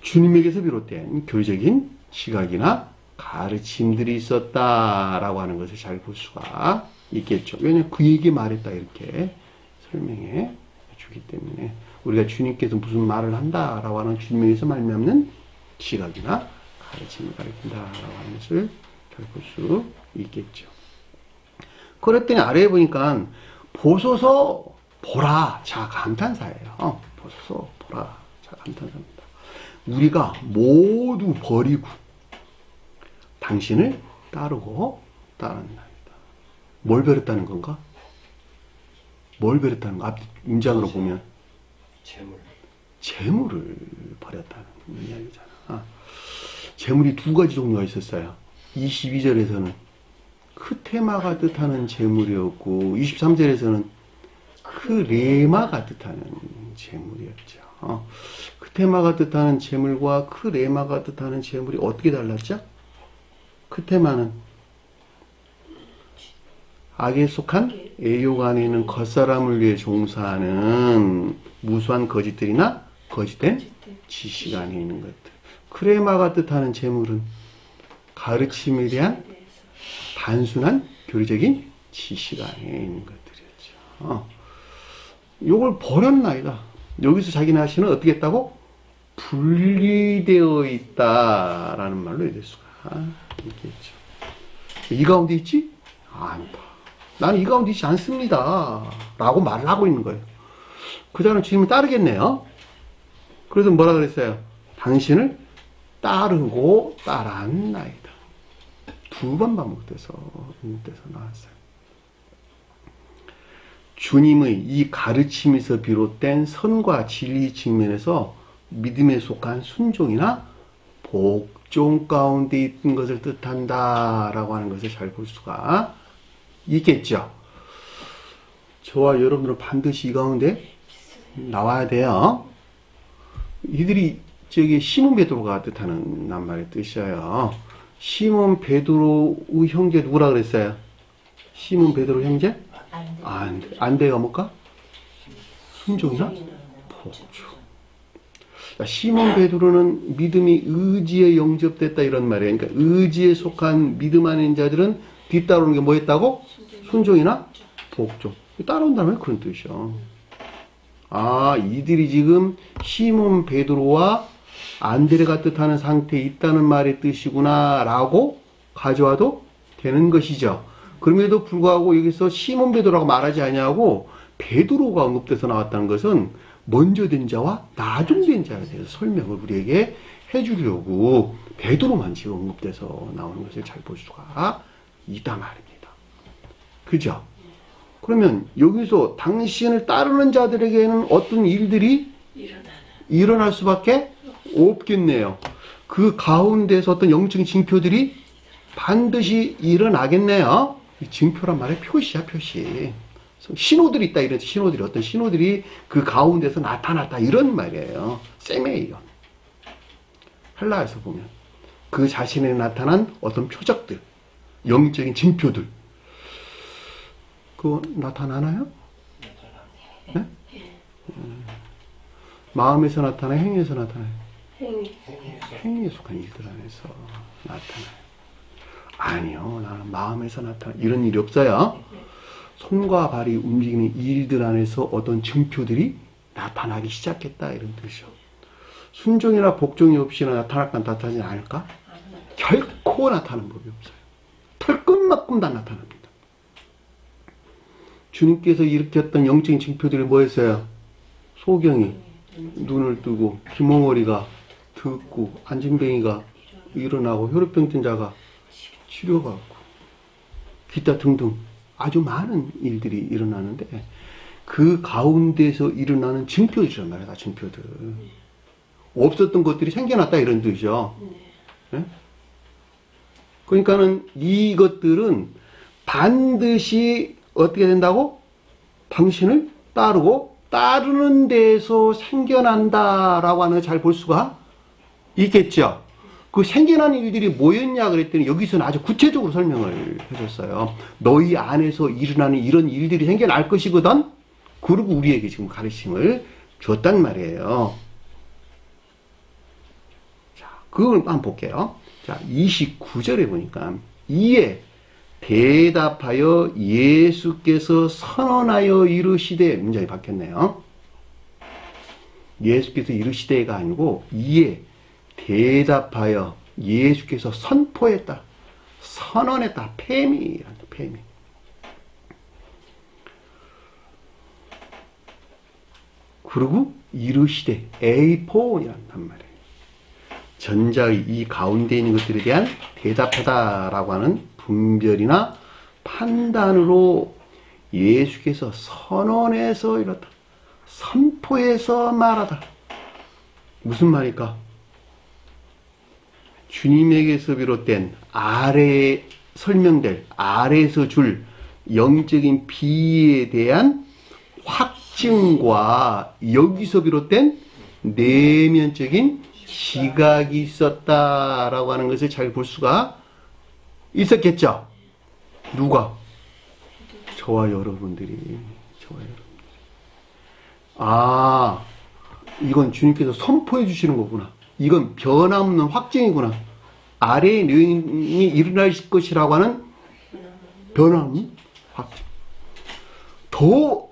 주님에게서 비롯된 교리적인 시각이나 가르침들이 있었다라고 하는 것을 잘 볼 수가 있겠죠. 왜냐하면 그에게 말했다 이렇게 설명해 주기 때문에 우리가 주님께서 무슨 말을 한다라고 하는 주님에게서 말미암는 시각이나 가르침을 가르친다라고 하는 것을 잘 볼 수 있겠죠. 그랬더니 아래에 보니까 보소서 보라 자 감탄사예요. 보소서 보라 자 감탄사입니다. 우리가 모두 버리고 당신을 따르고 따랐나이다. 뭘 버렸다는 건가? 뭘 버렸다는 거? 앞 문장으로 보면 재물을 버렸다는 이야기잖아. 재물이 두 가지 종류가 있었어요. 22절에서는 크테마가 뜻하는 재물이었고 23절에서는 크레마가 뜻하는 재물이었죠. 크테마가 뜻하는 재물과 크레마가 뜻하는 재물이 어떻게 달랐죠? 크테마는 악에 속한 애욕 안에 있는 겉사람을 위해 종사하는 무수한 거짓들이나 거짓된 지식 안에 있는 것들. 크레마가 뜻하는 재물은 가르침에 대한 단순한 교리적인 지식 안에 있는 것들이었죠. 요걸 버렸나이다. 여기서 자기네 하시는 어떻게 했다고? 분리되어 있다라는 말로 이럴 수가 있겠죠. 이 가운데 있지? 아니다. 나는 이 가운데 있지 않습니다. 라고 말을 하고 있는 거예요. 그 자는 주님을 따르겠네요. 그래서 뭐라 그랬어요? 당신을 따르고 따랐나이다. 두 번 반복돼서 나왔어요. 주님의 이 가르침에서 비롯된 선과 진리 측면에서 믿음에 속한 순종이나 복종 가운데 있는 것을 뜻한다라고 하는 것을 잘 볼 수가 있겠죠. 저와 여러분들은 반드시 이 가운데 나와야 돼요. 이들이 저기 시몬 베드로가 뜻하는 낱말의 뜻이에요. 시몬 베드로의 형제 누구라 그랬어요? 시몬 베드로 형제? 안돼가 뭘까? 순종이나 복종. 시몬 베드로는 믿음이 의지에 영접됐다 이런 말이에요. 그러니까 의지에 속한 믿음 안에 있는 자들은 뒤따르는 게 뭐였다고? 순종이나 복종. 따라온다는 그런 뜻이죠. 이들이 지금 시몬 베드로와 안드레가 뜻하는 상태에 있다는 말의 뜻이구나 라고 가져와도 되는 것이죠. 그럼에도 불구하고 여기서 시몬 베드로라고 말하지 않냐고 베드로가 언급돼서 나왔다는 것은 먼저 된 자와 나중된 자에 대해서 설명을 우리에게 해주려고 베드로만 지금 언급돼서 나오는 것을 잘 볼 수가 있단 말입니다. 그죠? 그러면 여기서 당신을 따르는 자들에게는 어떤 일들이 일어날 수밖에 없겠네요. 그 가운데서 어떤 영적인 징표들이 반드시 일어나겠네요. 징표란 말의 표시야, 표시. 신호들이 있다, 이런 신호들이, 어떤 신호들이 그 가운데서 나타났다, 이런 말이에요. 세메이온. 헬라에서 보면 그 자신에 나타난 어떤 표적들, 영적인 징표들, 그거 나타나나요? 네? 마음에서 나타나요? 행위에서 나타나요? 행위. 행위에 속한 일들 안에서 나타나요. 아니요, 나는 마음에서 나타나. 이런 일이 없어요. 손과 발이 움직이는 일들 안에서 어떤 증표들이 나타나기 시작했다, 이런 뜻이요. 순종이나 복종이 없이 나타날까 나타나지 않을까? 결코 나타나는 법이 없어요. 털끝만큼 다 나타납니다. 주님께서 일으켰던 영적인 증표들이 뭐였어요? 소경이 눈을 뜨고, 기몽어리가 듣고, 안진뱅이가 일어나고, 혈우병든 자가 치료받고, 기타 등등 아주 많은 일들이 일어나는데, 그 가운데서 일어나는 증표들이란 말이야, 다 증표들. 없었던 것들이 생겨났다, 이런 뜻이죠. 네? 그러니까는 이것들은 반드시 어떻게 된다고? 당신을 따르고 따르는 데서 생겨난다라고 하는 걸 잘 볼 수가 있겠죠. 그 생겨난 일들이 뭐였냐 그랬더니 여기서는 아주 구체적으로 설명을 해줬어요. 너희 안에서 일어나는 이런 일들이 생겨날 것이거든. 그리고 우리에게 지금 가르침을 줬단 말이에요. 자, 그걸 한번 볼게요. 자, 29절에 보니까 이에 대답하여 예수께서 선언하여 이르시되, 문장이 바뀌었네요. 예수께서 이르시되가 아니고 이에 대답하여 예수께서 선포했다, 선언했다, 폐미란다, 폐미. 그리고 이르시되 에이폰이란단 말이에요. 전자의 이 가운데 있는 것들에 대한 대답하다라고 하는 분별이나 판단으로 예수께서 선언해서 이렇다, 선포해서 말하다. 무슨 말일까? 주님에게서 비롯된 아래에 설명될, 아래에서 줄 영적인 비에 대한 확증과 여기서 비롯된 내면적인 지각이 있었다라고 하는 것을 잘 볼 수가 있었겠죠. 누가? 저와 여러분들이. 저와 여러분들. 아, 이건 주님께서 선포해 주시는 거구나. 이건 변함없는 확증이구나. 아래의 내용이 일어날 것이라고 하는 변함없는 확증. 더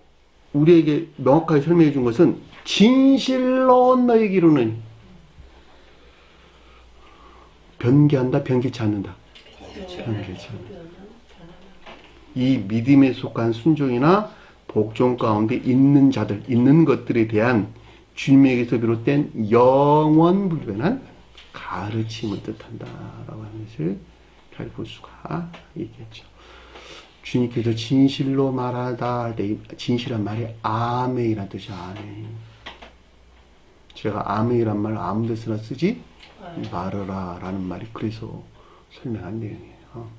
우리에게 명확하게 설명해 준 것은 진실로 너에게 이르노니, 변개한다, 변개치 않는다. 변개치 않는다. 이 믿음에 속한 순종이나 복종 가운데 있는 자들, 있는 것들에 대한 주님에게서 비롯된 영원불변한 가르침을 뜻한다라고 하는 것을 잘 볼 수가 있겠죠. 주님께서 진실로 말하다 할 때 진실한 말이 아멘이라는 뜻이야. 아멘. 제가 아멘이란 말을 아무 데서나 쓰지 말아라 라는 말이 그래서 설명한 내용이에요.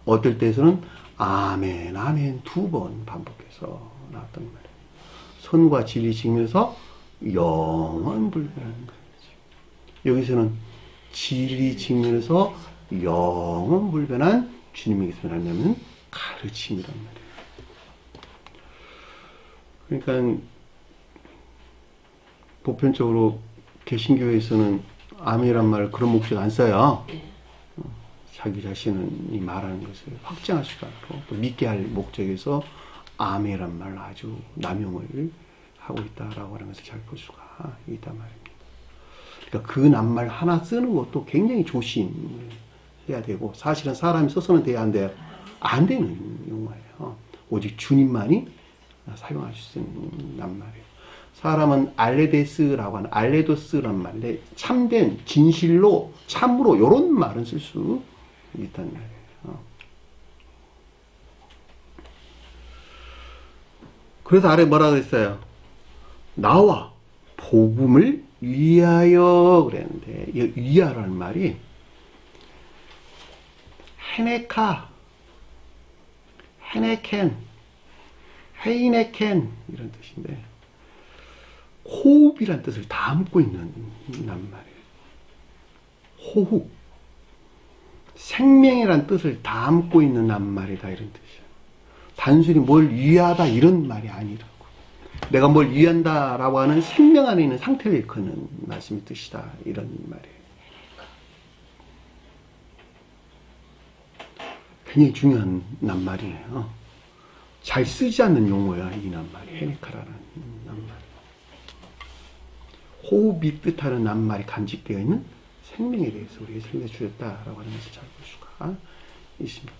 어떨 때에서는 아멘, 아멘 2번 반복해서 나왔단 말이에요. 선과 진리 지키면서 영원불변한 가르침. 여기서는 진리 지키면서 영원불변한 주님에게서 나는 가르침이란 말이에요. 그러니까 보편적으로 개신교에서는 아멘이란 말을 그런 목적 안 써요. 자기 자신이 말하는 것을 확증할 수가 있고 또 믿게 할 목적에서 아멘이란 말을 아주 남용을 하고 있다라고 하는 것을 잘 볼 수가 있단 말입니다. 그러니까 그 낱말 하나 쓰는 것도 굉장히 조심해야 되고, 사실은 사람이 써서는 돼야 안 되는 용어예요. 오직 주님만이 사용할 수 있는 낱말이에요. 사람은 알레데스라고 하는, 알레도스란 말인데 참된, 진실로, 참으로 이런 말은 쓸 수 있단 말이에요. 그래서 아래 뭐라고 그랬어요? 나와 복음을 위하여 그랬는데, 이 위하라는 말이 헤네카, 헤네켄, 헤이네켄 이런 뜻인데, 호흡이란 뜻을 담고 있는 낱말이에요. 호흡, 생명이란 뜻을 담고 있는 낱말이다 이런 뜻이에요. 단순히 뭘 위하다 이런 말이 아니라고. 내가 뭘 위한다라고 하는 생명 안에 있는 상태를 일컫는 말씀의 뜻이다. 이런 말이에요. 굉장히 중요한 낱말이에요. 잘 쓰지 않는 용어야, 이 낱말이. 헤네카라는 낱말. 호흡이 뜻하는 낱말이 간직되어 있는 생명에 대해서 우리에게 살려주셨다라고 하는 것을 잘 볼 수가 있습니다.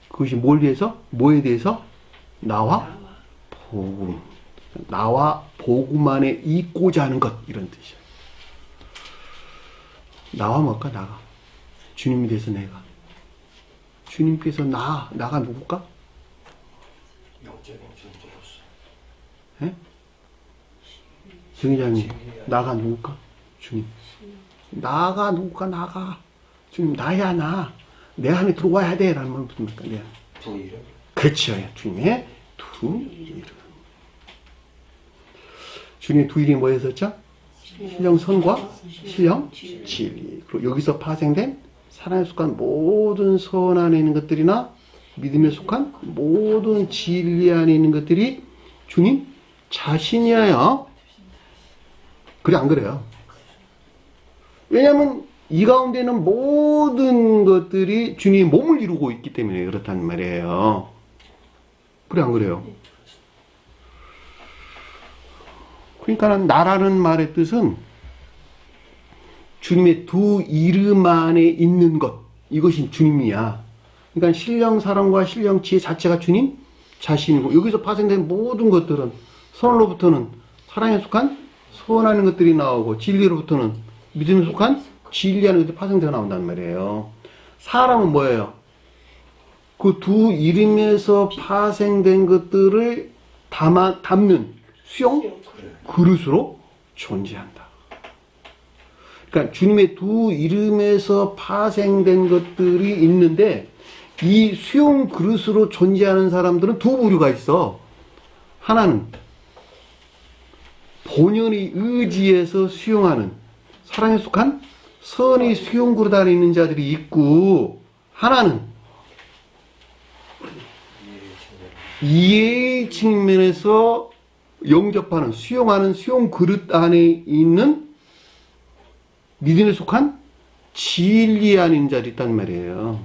그것이 뭘 위해서? 뭐에 대해서? 나와 복음. 나와 복음 안에 있고자 하는 것. 이런 뜻이야. 나와 뭘까? 나가. 주님에 대해서 내가. 주님께서 나가 누굴까? 영적인 존재로서. 예? 정의장님, 나가 누굴까? 주님. 나가 누굴까? 나가. 주님, 나야, 나. 내 안에 들어와야 돼. 라는 말 무슨 말일까? 네. 두 이름. 그렇죠. 주님의 두 이름. 주님의 두 이름이 뭐였었죠? 신령선과 신령진리. 그리고 여기서 파생된 사랑에 속한 모든 선 안에 있는 것들이나 믿음에 속한 모든 진리 안에 있는 것들이 주님 자신이에요. 그래, 안 그래요? 왜냐하면 이 가운데 있는 모든 것들이 주님의 몸을 이루고 있기 때문에 그렇단 말이에요. 그래, 안 그래요? 그러니까 나라는 말의 뜻은 주님의 두 이름 안에 있는 것, 이것이 주님이야. 그러니까 신령 사랑과 신령 지혜 자체가 주님 자신이고, 여기서 파생된 모든 것들은 선으로부터는 사랑에 속한 선하는 것들이 나오고, 진리로부터는 믿음에 속한 진리하는 것들이 파생되어 나온단 말이에요. 사람은 뭐예요? 그 두 이름에서 파생된 것들을 담는 수용 그릇으로 존재한다. 그러니까 주님의 두 이름에서 파생된 것들이 있는데, 이 수용 그릇으로 존재하는 사람들은 두 부류가 있어. 하나는 본연의 의지에서 수용하는 사랑에 속한 선의 수용 그릇 안에 있는 자들이 있고, 하나는 이해의 측면에서 영접하는, 수용하는 수용 그릇 안에 있는 믿음에 속한 진리 안에 있는 자들이 있단 말이에요.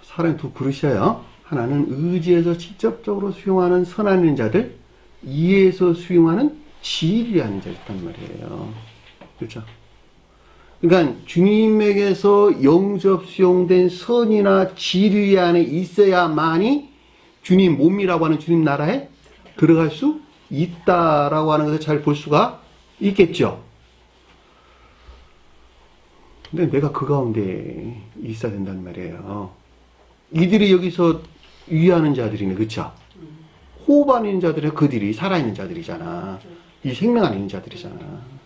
사랑의 두 그릇이에요. 하나는 의지에서 직접적으로 수용하는 선 안에 있는 자들, 이해에서 수용하는 진리 안에 있는 자들이 있단 말이에요. 그렇죠? 그러니까 주님에게서 영접 수용된 선이나 진리 안에 있어야만이 주님 몸이라고 하는 주님 나라에 들어갈 수 있다라고 하는 것을 잘 볼 수가 있겠죠. 근데 내가 그 가운데 있어야 된단 말이에요. 이들이 여기서 위하는 자들이네, 그쵸? 호흡 안에 있는 자들은 그들이 살아있는 자들이잖아. 이 생명 안에 있는 자들이잖아.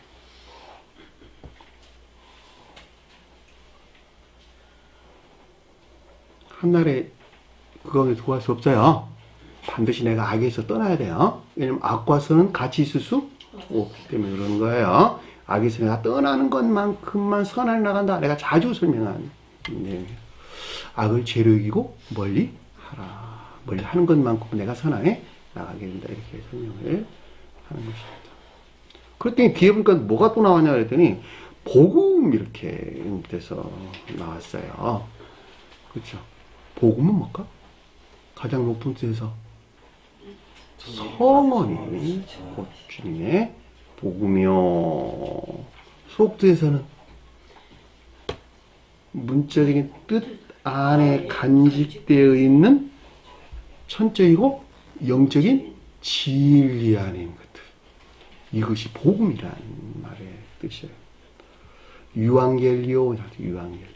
한날에 그 가운데 들어갈 수 없어요. 반드시 내가 악에서 떠나야 돼요. 왜냐면 악과 선은 같이 있을 수 없기 때문에 그러는 거예요. 악에서 내가 떠나는 것만큼만 선을 나간다. 내가 자주 설명한 내용이에요. 악을 죄로 이기고 멀리 하라. 멀리 하는 것만큼 내가 선안에 나가게 된다. 이렇게 설명을 하는 것입니다. 그랬더니 뒤에 보니까 뭐가 또 나왔냐 그랬더니 복음 이렇게 돼서 나왔어요. 그렇죠? 복음은 뭘까? 가장 높은 뜻에서 성언이 곧 주님의 복음이요. 속뜻에서는 문자적인 뜻 안에 간직되어 있는 천적이고 영적인 진리 안에 있는 것들. 이것이 복음이라는 말의 뜻이에요. 유앙겔리오, 유앙겔리오.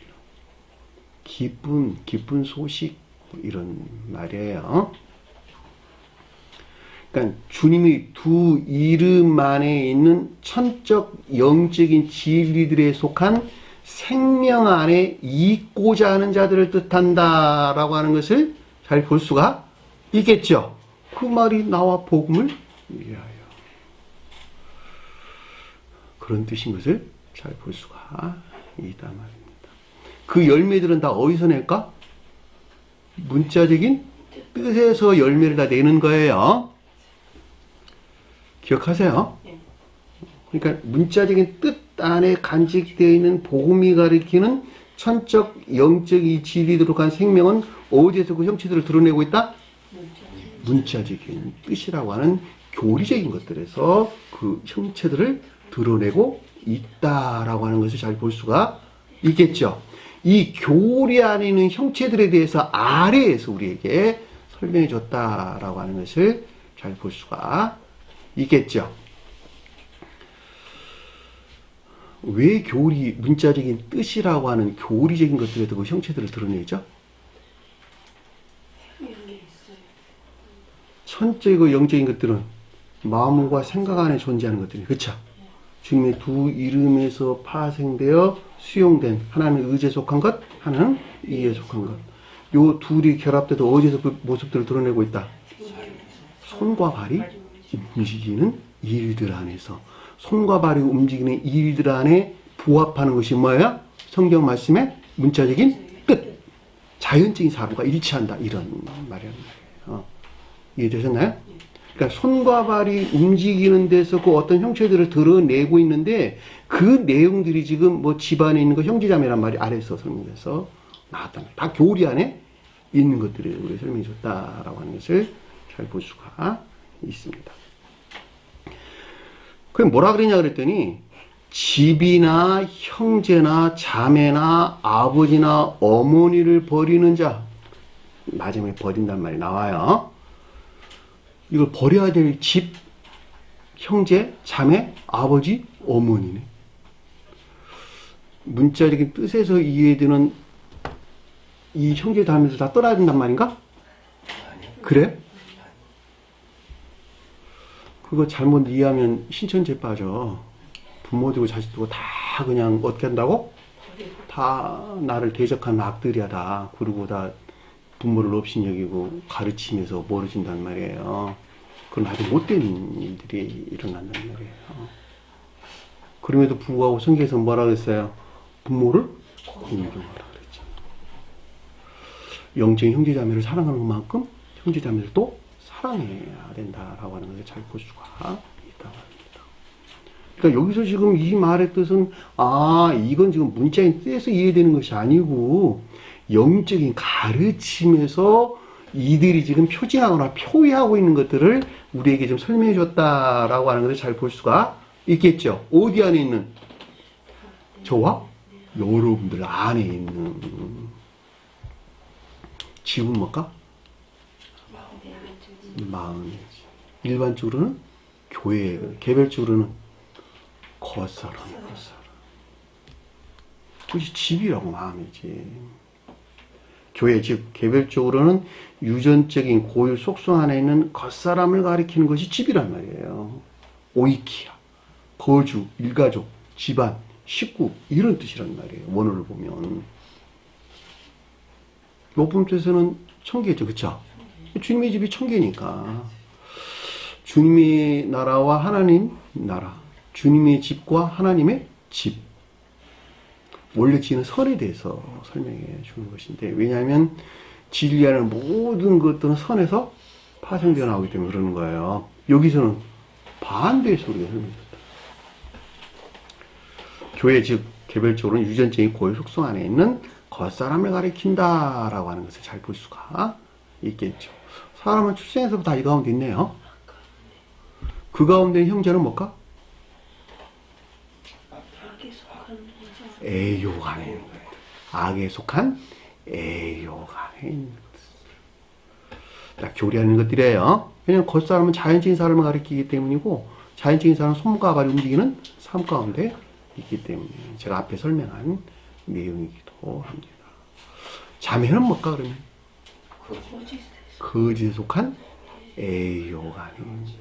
기쁜 소식, 이런 말이에요. 그러니까 주님의 두 이름 안에 있는 천적 영적인 진리들에 속한 생명 안에 있고자 하는 자들을 뜻한다라고 하는 것을 잘 볼 수가 있겠죠. 그 말이 나와 복음을 위하여. 그런 뜻인 것을 잘 볼 수가 있다 말입니다. 그 열매들은 다 어디서 낼까? 문자적인 뜻에서 열매를 다 내는 거예요. 기억하세요? 예. 그러니까 문자적인 뜻 안에 간직되어 있는 복음이 가리키는 천적, 영적 이 질이 들어간 생명은 어디에서 그 형체들을 드러내고 있다? 문자적인 뜻이라고 하는 교리적인 것들에서 그 형체들을 드러내고 있다라고 하는 것을 잘 볼 수가 있겠죠. 이 교리 안에 있는 형체들에 대해서 아래에서 우리에게 설명해 줬다라고 하는 것을 잘 볼 수가 있겠죠. 왜 교리, 문자적인 뜻이라고 하는 교리적인 것들에도 그 형체들을 드러내죠? 천적이고 영적인 것들은 마음과 생각 안에 존재하는 것들이, 그쵸? 주님의 두 이름에서 파생되어 수용된, 하나는 의지에 속한 것, 하나는 이에 속한 것. 요 둘이 결합돼서 어디서 그 모습들을 드러내고 있다? 손과 발이 움직이는 일들 안에서. 손과 발이 움직이는 일들 안에 부합하는 것이 뭐예요? 성경 말씀의 문자적인 뜻. 자연적인 사람과 일치한다. 이런 말이란 말이에요. 이해되셨나요? 그러니까 손과 발이 움직이는 데서 그 어떤 형체들을 드러내고 있는데 그 내용들이 지금 뭐 집안에 있는 거 형제자매란 말이 아래에서 설명해서 나왔다. 다 교리 안에 있는 것들을 우리 설명해 줬다라고 하는 것을 잘 볼 수가 있습니다. 그럼 뭐라 그러냐 그랬더니 집이나 형제나 자매나 아버지나 어머니를 버리는 자, 마지막에 버린단 말이 나와요. 이걸 버려야 될 집, 형제, 자매, 아버지, 어머니네. 문자적인 뜻에서 이해되는 이 형제, 자매들 다 떠나야 된단 말인가? 그래? 그거 잘못 이해하면 신천지에 빠져. 부모 두고 자식 두고 다 그냥 어떻게 한다고? 다 나를 대적한 악들이야 다. 그리고 다 부모를 없인 여기고 가르치면서 멀어진단 말이에요. 그건 아주 못된 일들이 일어난단 말이에요. 그럼에도 불구하고 성경에서 뭐라 그랬어요? 부모를 공경하라 그랬죠. 영적인 형제자매를 사랑하는 것만큼 형제자매를 또 사랑해야 된다라고 하는 것을 잘 볼 수가 있다고 합니다. 그러니까 여기서 지금 이 말의 뜻은 이건 지금 문자인 뜻에서 이해되는 것이 아니고 영적인 가르침에서 이들이 지금 표징하거나 표의하고 있는 것들을 우리에게 좀 설명해 줬다라고 하는 것을 잘 볼 수가 있겠죠. 어디 안에 있는? 저와 여러분들 안에 있는. 집은 뭘까? 마음이지. 일반적으로는 교회, 개별적으로는 겉사람. 그것이 집이라고 마음이지. 교회, 즉 개별적으로는 유전적인 고유 속성 안에 있는 겉사람을 가리키는 것이 집이란 말이에요. 오이키아, 거주, 일가족, 집안, 식구 이런 뜻이란 말이에요. 원어를 보면. 높은 뜻에서는 천계죠. 그쵸? 주님의 집이 천계니까. 주님의 나라와 하나님 나라, 주님의 집과 하나님의 집. 원래 지은 선에 대해서 설명해 주는 것인데, 왜냐하면 진리하는 모든 것들은 선에서 파생되어 나오기 때문에 그러는 거예요. 여기서는 반대해서 우리가 설명했다. 교회 즉 개별적으로는 유전적인 고유 속성 안에 있는 겉사람을 가리킨다라고 하는 것을 잘 볼 수가 있겠죠. 사람은 출생에서부터 다 이 가운데 있네요. 그 가운데 형제는 뭘까? 애욕 안에 있는 거예요. 악에 속한 애욕 안에 있는 것들. 교리하는 것들이에요. 왜냐하면 겉사람은 자연적인 사람을 가리키기 때문이고, 자연적인 사람은 손과 발이 움직이는 삶 가운데 있기 때문에 제가 앞에 설명한 내용이기도 합니다. 자매는 뭘까 그러면? 거짓에 속한 애욕 안에 있는 것.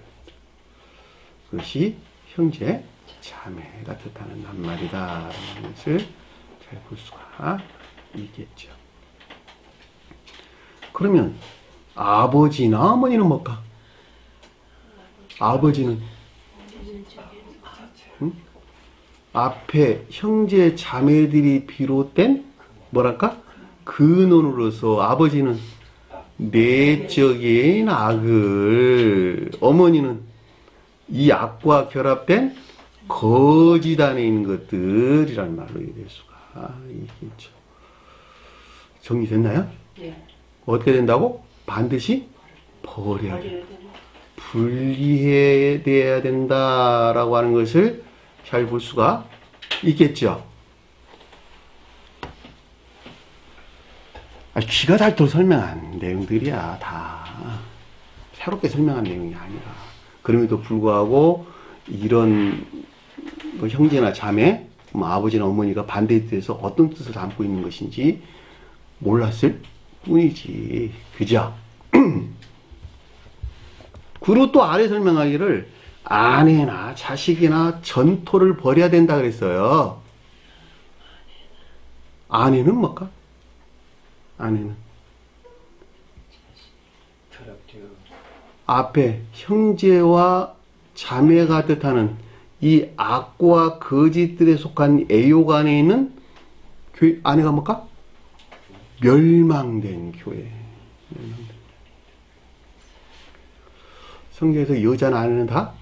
그것이 형제, 자매가 뜻하는 낱말이다라는 것을 잘 볼 수가 있겠죠. 그러면 아버지나 어머니는 뭘까? 아버지는 앞에 형제, 자매들이 비롯된 뭐랄까? 근원으로서 아버지는 내적인 악을, 어머니는 이 악과 결합된 거짓 안에 있는 것들이라는 말로 이해될 수가 있겠죠. 정리됐나요? 네. 어떻게 된다고? 반드시 버려야 된다. 분리해야 된다라고 하는 것을 잘 볼 수가 있겠죠. 귀가 닳도록 설명한 내용들이야. 다 새롭게 설명한 내용이 아니라. 그럼에도 불구하고 이런 뭐 형제나 자매, 뭐 아버지나 어머니가 반대의 뜻에서 어떤 뜻을 담고 있는 것인지 몰랐을 뿐이지. 그죠? 그리고 또 아래 설명하기를 아내나 자식이나 전토를 버려야 된다 그랬어요. 아내는 뭘까? 아내는 타락되어 앞에 형제와 자매가 뜻하는 이 악과 거짓들에 속한 애욕 안에 있는 교회, 아내가 뭘까? 멸망된 교회. 성경에서 여자나 아내는 다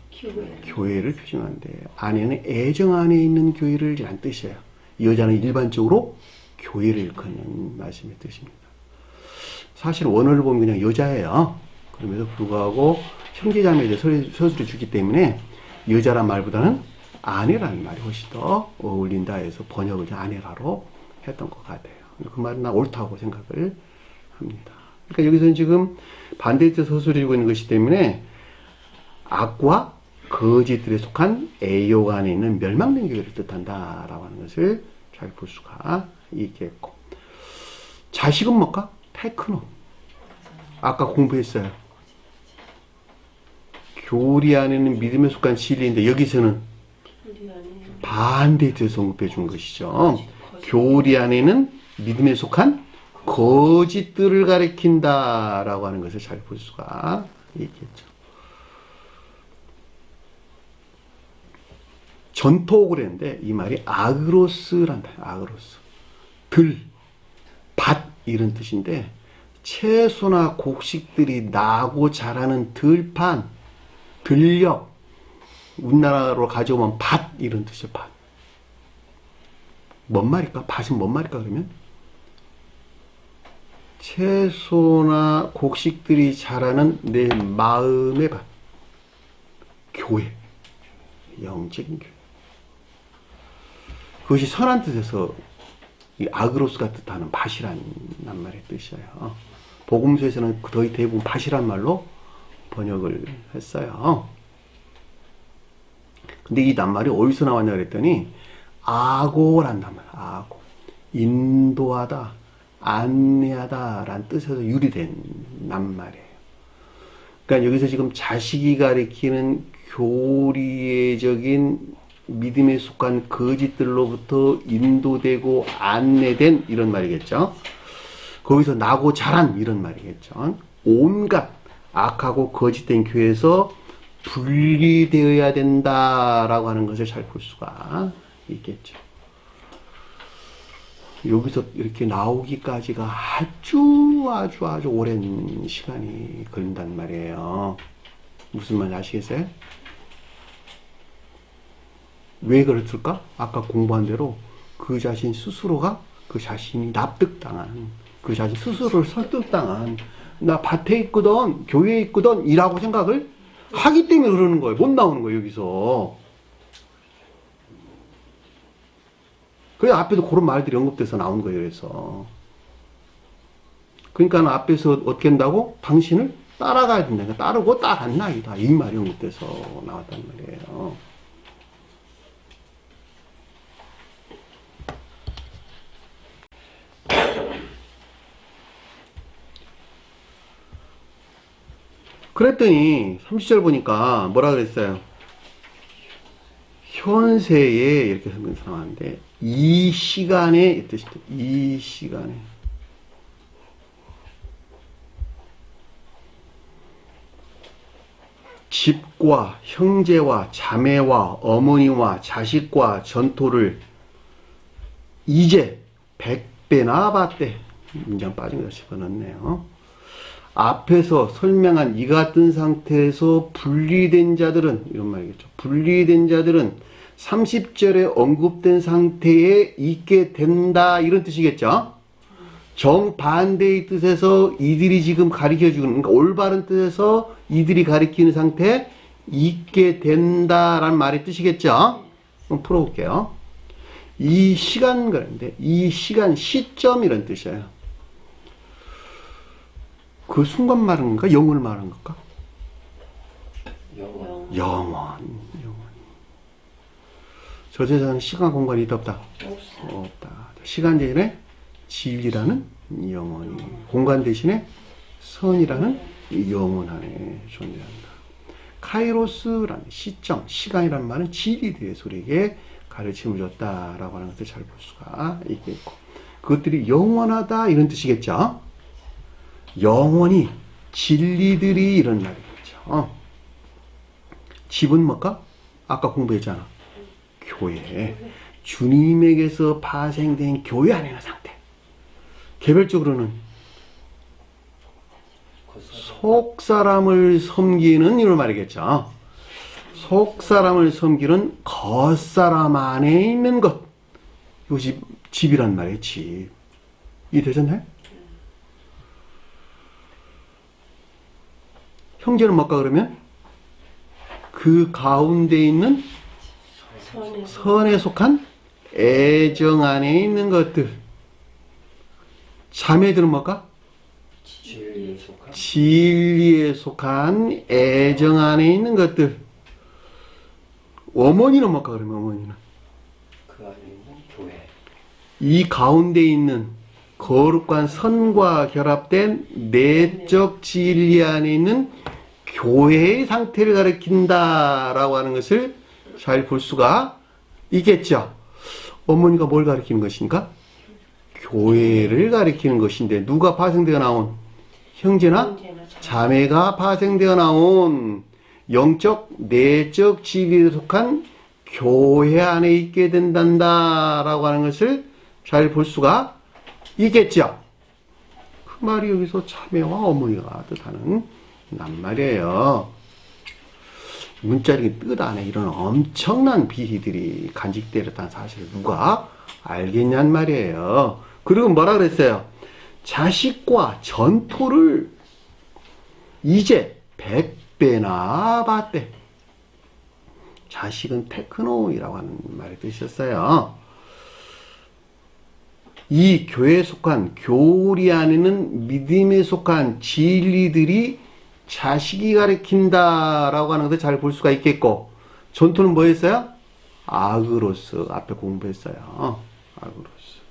교회를 표시하는데 아내는 애정 안에 있는 교회를 이란 뜻이에요. 여자는 일반적으로 교회를 일컫는 말씀의 뜻입니다. 사실 원어를 보면 그냥 여자예요. 그럼에도 불구하고 형제자매에 대해 서술해 주기 때문에 여자란 말보다는 아내라는 말이 훨씬 더 어울린다 해서 번역을 아내라로 했던 것 같아요. 그 말은 나 옳다고 생각을 합니다. 그러니까 여기서는 지금 반대의 뜻 서술해 주고 있는 것이기 때문에 악과 거짓들에 속한 애욕 안에 있는 멸망된 교회를 뜻한다라고 하는 것을 잘 볼 수가 있겠고, 자식은 뭘까? 테크노. 아까 공부했어요. 교리 안에는 믿음에 속한 진리인데 여기서는 반대의 뜻을 언급해 준 것이죠. 교리 안에는 믿음에 속한 거짓들을 가리킨다라고 하는 것을 잘 볼 수가 있겠죠. 전토옥을 했는데 이 말이 아그로스란다. 아그로스. 들, 밭 이런 뜻인데 채소나 곡식들이 나고 자라는 들판, 들녘, 우리나라로 가져오면 밭 이런 뜻이에요. 밭. 뭔 말일까? 밭은 뭔 말일까 그러면? 채소나 곡식들이 자라는 내 마음의 밭. 교회. 영적인 교회. 그것이 선한 뜻에서 이 아그로스가 뜻하는 밭이란 말의 뜻이에요. 복음서에서는 거의 대부분 밭이란 말로 번역을 했어요. 근데 이 낱말이 어디서 나왔냐 그랬더니 아고란 낱말, 아고. 인도하다, 안내하다 라는 뜻에서 유래된 낱말이에요. 그러니까 여기서 지금 자식이 가리키는 교리적인 믿음에 속한 거짓들로부터 인도되고 안내된 이런 말이겠죠. 거기서 나고 자란 이런 말이겠죠. 온갖 악하고 거짓된 교회에서 분리되어야 된다라고 하는 것을 잘 볼 수가 있겠죠. 여기서 이렇게 나오기까지가 아주 오랜 시간이 걸린단 말이에요. 무슨 말인지 아시겠어요? 왜 그랬을까? 아까 공부한 대로 그 자신 스스로가 그 자신이 납득당한, 그 자신 스스로를 설득당한, 나 밭에 있거든, 교회에 있거든 이라고 생각을 하기 때문에 그러는 거예요. 못 나오는 거예요, 여기서. 그래서 앞에도 그런 말들이 언급돼서 나온 거예요, 그래서. 그러니까 앞에서 어떻게 한다고? 당신을 따라가야 된다. 그러니까 따르고 따랐나? 이 말이 언급돼서 나왔단 말이에요. 그랬더니 30절 보니까 뭐라 그랬어요? 현세에 이렇게 설명해서 나왔는데 이 시간에 뜻입니다. 이 시간에 집과 형제와 자매와 어머니와 자식과 전토를 이제 100배나 받되 문장 빠진 거 집어넣네요. 앞에서 설명한 이 같은 상태에서 분리된 자들은, 이런 말이겠죠. 분리된 자들은 30절에 언급된 상태에 있게 된다, 이런 뜻이겠죠. 정반대의 뜻에서 이들이 지금 가리켜주는, 그러니까 올바른 뜻에서 이들이 가리키는 상태에 있게 된다라는 말의 뜻이겠죠. 한번 풀어볼게요. 이 시간, 그런데 이 시간, 시점이라는 뜻이에요. 그 순간 말하는 건가? 영혼을 말하는 건가? 영원. 저 세상에 시간, 공간이 있다, 없다? 없다. 시간 대신에 진리라는 영혼이, 공간 대신에 선이라는 영혼 안에 존재한다. 카이로스라는 시점, 시간이라는 말은 진리들의 소리에게 가르침을 줬다라고 하는 것을 잘 볼 수가 있겠고, 그것들이 영원하다 이런 뜻이겠죠. 영원히 진리들이 이런 말이겠죠. 집은 뭘까? 아까 공부했잖아. 교회. 주님에게서 파생된 교회 안에 있는 상태. 개별적으로는 속 사람을 섬기는 이런 말이겠죠. 속 사람을 섬기는 겉 사람 안에 있는 것. 이것이 집이란 말이에요. 집. 이해 되셨나요? 형제는 뭘까 그러면? 그 가운데 있는 선에 속한 애정 안에 있는 것들. 자매들은 뭘까? 진리에 속한 애정 안에 있는 것들. 어머니는 뭘까 그러면? 어머니는 그 안에 있는 교회. 이 가운데 있는 거룩한 선과 결합된 내적 진리 안에 있는 교회의 상태를 가리킨다라고 하는 것을 잘 볼 수가 있겠죠. 어머니가 뭘 가리키는 것인가? 교회를 가리키는 것인데, 누가 파생되어 나온? 형제나 자매가 파생되어 나온 영적 내적 진리에 속한 교회 안에 있게 된단다라고 하는 것을 잘 볼 수가 있겠죠. 그 말이 여기서 자매와 어머니가 뜻하는 낱말이에요. 문자적인 뜻 안에 이런 엄청난 비희들이 간직되었다는 사실을 누가 알겠냔 말이에요. 그리고 뭐라 그랬어요? 자식과 전토를 이제 100배나 받되. 자식은 테크노이라고 하는 말이 뜻이었어요. 이 교회에 속한 교리 안에는 믿음에 속한 진리들이 자식이 가리킨다라고 하는 것을 잘 볼 수가 있겠고, 전토는 뭐였어요? 아그로스. 앞에 공부했어요. 아그로스.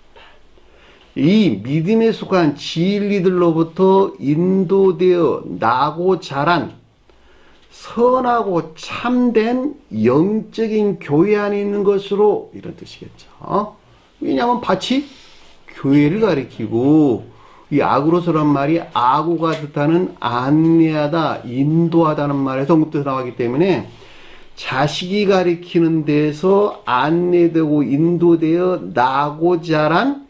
이 믿음에 속한 진리들로부터 인도되어 나고 자란 선하고 참된 영적인 교회 안에 있는 것으로, 이런 뜻이겠죠. 왜냐하면 밭이 교회를 가리키고, 이 아그로스란 말이 아고가 뜻하는 안내하다, 인도하다는 말에서 언급돼서 나왔기 때문에 자식이 가리키는 데서 안내되고 인도되어 나고 자란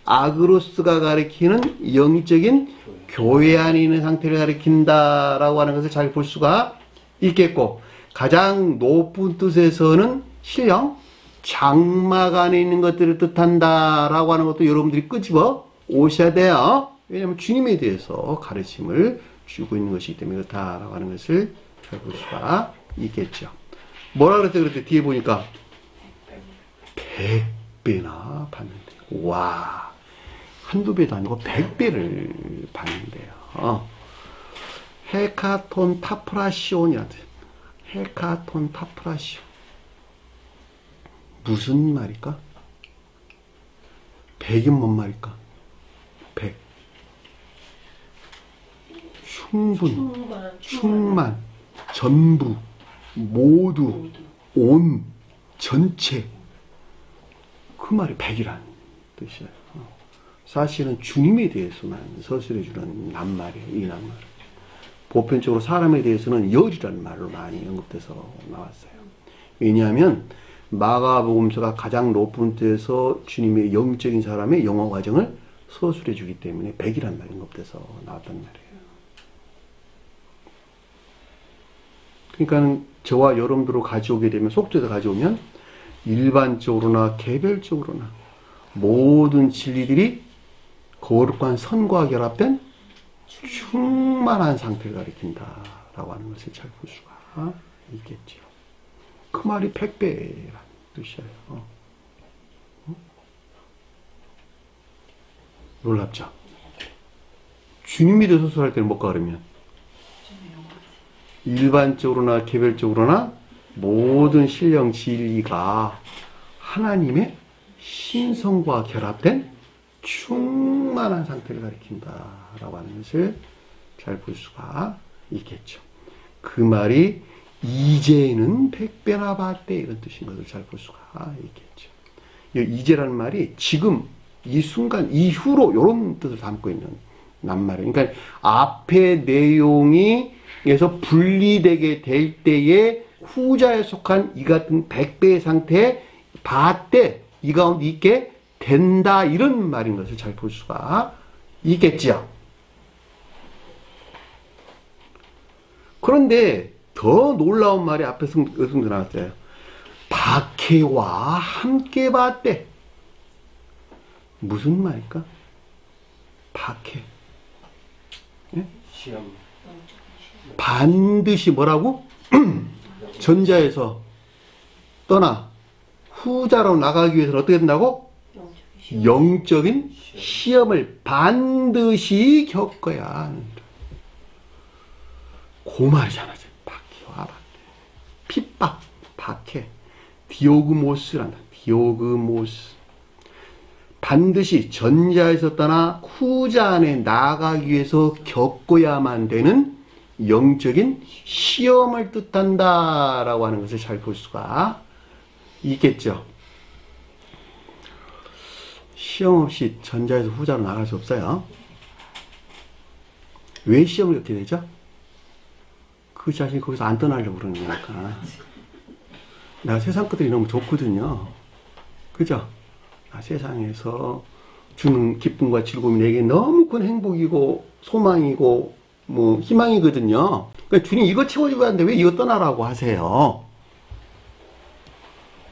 아그로스가 가리키는 영적인 교회 안에 있는 상태를 가리킨다라고 하는 것을 잘 볼 수가 있겠고, 가장 높은 뜻에서는 실령, 장막 안에 있는 것들을 뜻한다라고 하는 것도 여러분들이 끄집어 오셔야 돼요. 왜냐하면 주님에 대해서 가르침을 주고 있는 것이기 때문에 그렇다라고 하는 것을 잘 볼 수가 있겠죠. 뭐라 그랬어요? 그랬더니 뒤에 보니까 100배나 받는데. 와, 한두 배도 아니고 100배를 받는데요. 헤카톤 타프라시온이라는 뜻. 헤카톤 타프라시온. 무슨 말일까? 100은 뭔 말일까? 100. 충만, 전부, 모두, 온, 전체. 그 말이 100이라는 뜻이에요. 사실은 주님에 대해서만 서술해주는 낱말이에요. 이 낱말은. 보편적으로 사람에 대해서는 열이라는 말로 많이 언급돼서 나왔어요. 왜냐하면 마가복음서가 가장 높은 뜻에서 주님의 영적인 사람의 영어 과정을 서술해 주기 때문에 100이라는 말이 언급돼서 나왔단 말이에요. 그러니까 저와 여러분들을 가져오게 되면, 속죄도 가져오면 일반적으로나 개별적으로나 모든 진리들이 거룩한 선과 결합된 충만한 상태를 가리킨다라고 하는 것을 잘 볼 수가 있겠죠. 그 말이 100배라는 뜻이에요. 놀랍죠? 주님이 더 소설할 때는 뭐가 그러면 일반적으로나 개별적으로나 모든 신령 진리가 하나님의 신성과 결합된 충만한 상태를 가리킨다라고 하는 것을 잘 볼 수가 있겠죠. 그 말이 이제는 100배나 받되 이런 뜻인 것을 잘 볼 수가 있겠죠. 이 이제라는 말이 지금 이 순간 이후로 이런 뜻을 담고 있는 낱말이에요. 그러니까 앞의 내용이 에서 분리되게 될 때에 후자에 속한 이 같은 100배의 상태에 받되 이 가운데 있게 된다 이런 말인 것을 잘 볼 수가 있겠지요. 그런데 더 놀라운 말이 앞에서 나왔어요. 박해와 함께 받되. 무슨 말일까? 박해. 예? 시험. 반드시 뭐라고? 전자에서 떠나 후자로 나가기 위해서 어떻게 된다고? 영적인 시험을 반드시 겪어야 한다. 그 말이잖아. 박해와 박해. 핍박, 박해. 디오그모스란다. 디오그모스. 반드시 전자에서 떠나 후자 안에 나가기 위해서 겪어야만 되는 영적인 시험을 뜻한다라고 하는 것을 잘 볼 수가 있겠죠. 시험 없이 전자에서 후자로 나갈 수 없어요. 왜 시험을 겪게 되죠? 그 자신이 거기서 안 떠나려고 그러는 거니까. 나 세상 것들이 너무 좋거든요. 그죠? 세상에서 주는 기쁨과 즐거움이 내게 너무 큰 행복이고 소망이고 뭐 희망이거든요. 그러니까 주님 이거 채워주고 하는데 왜 이거 떠나라고 하세요?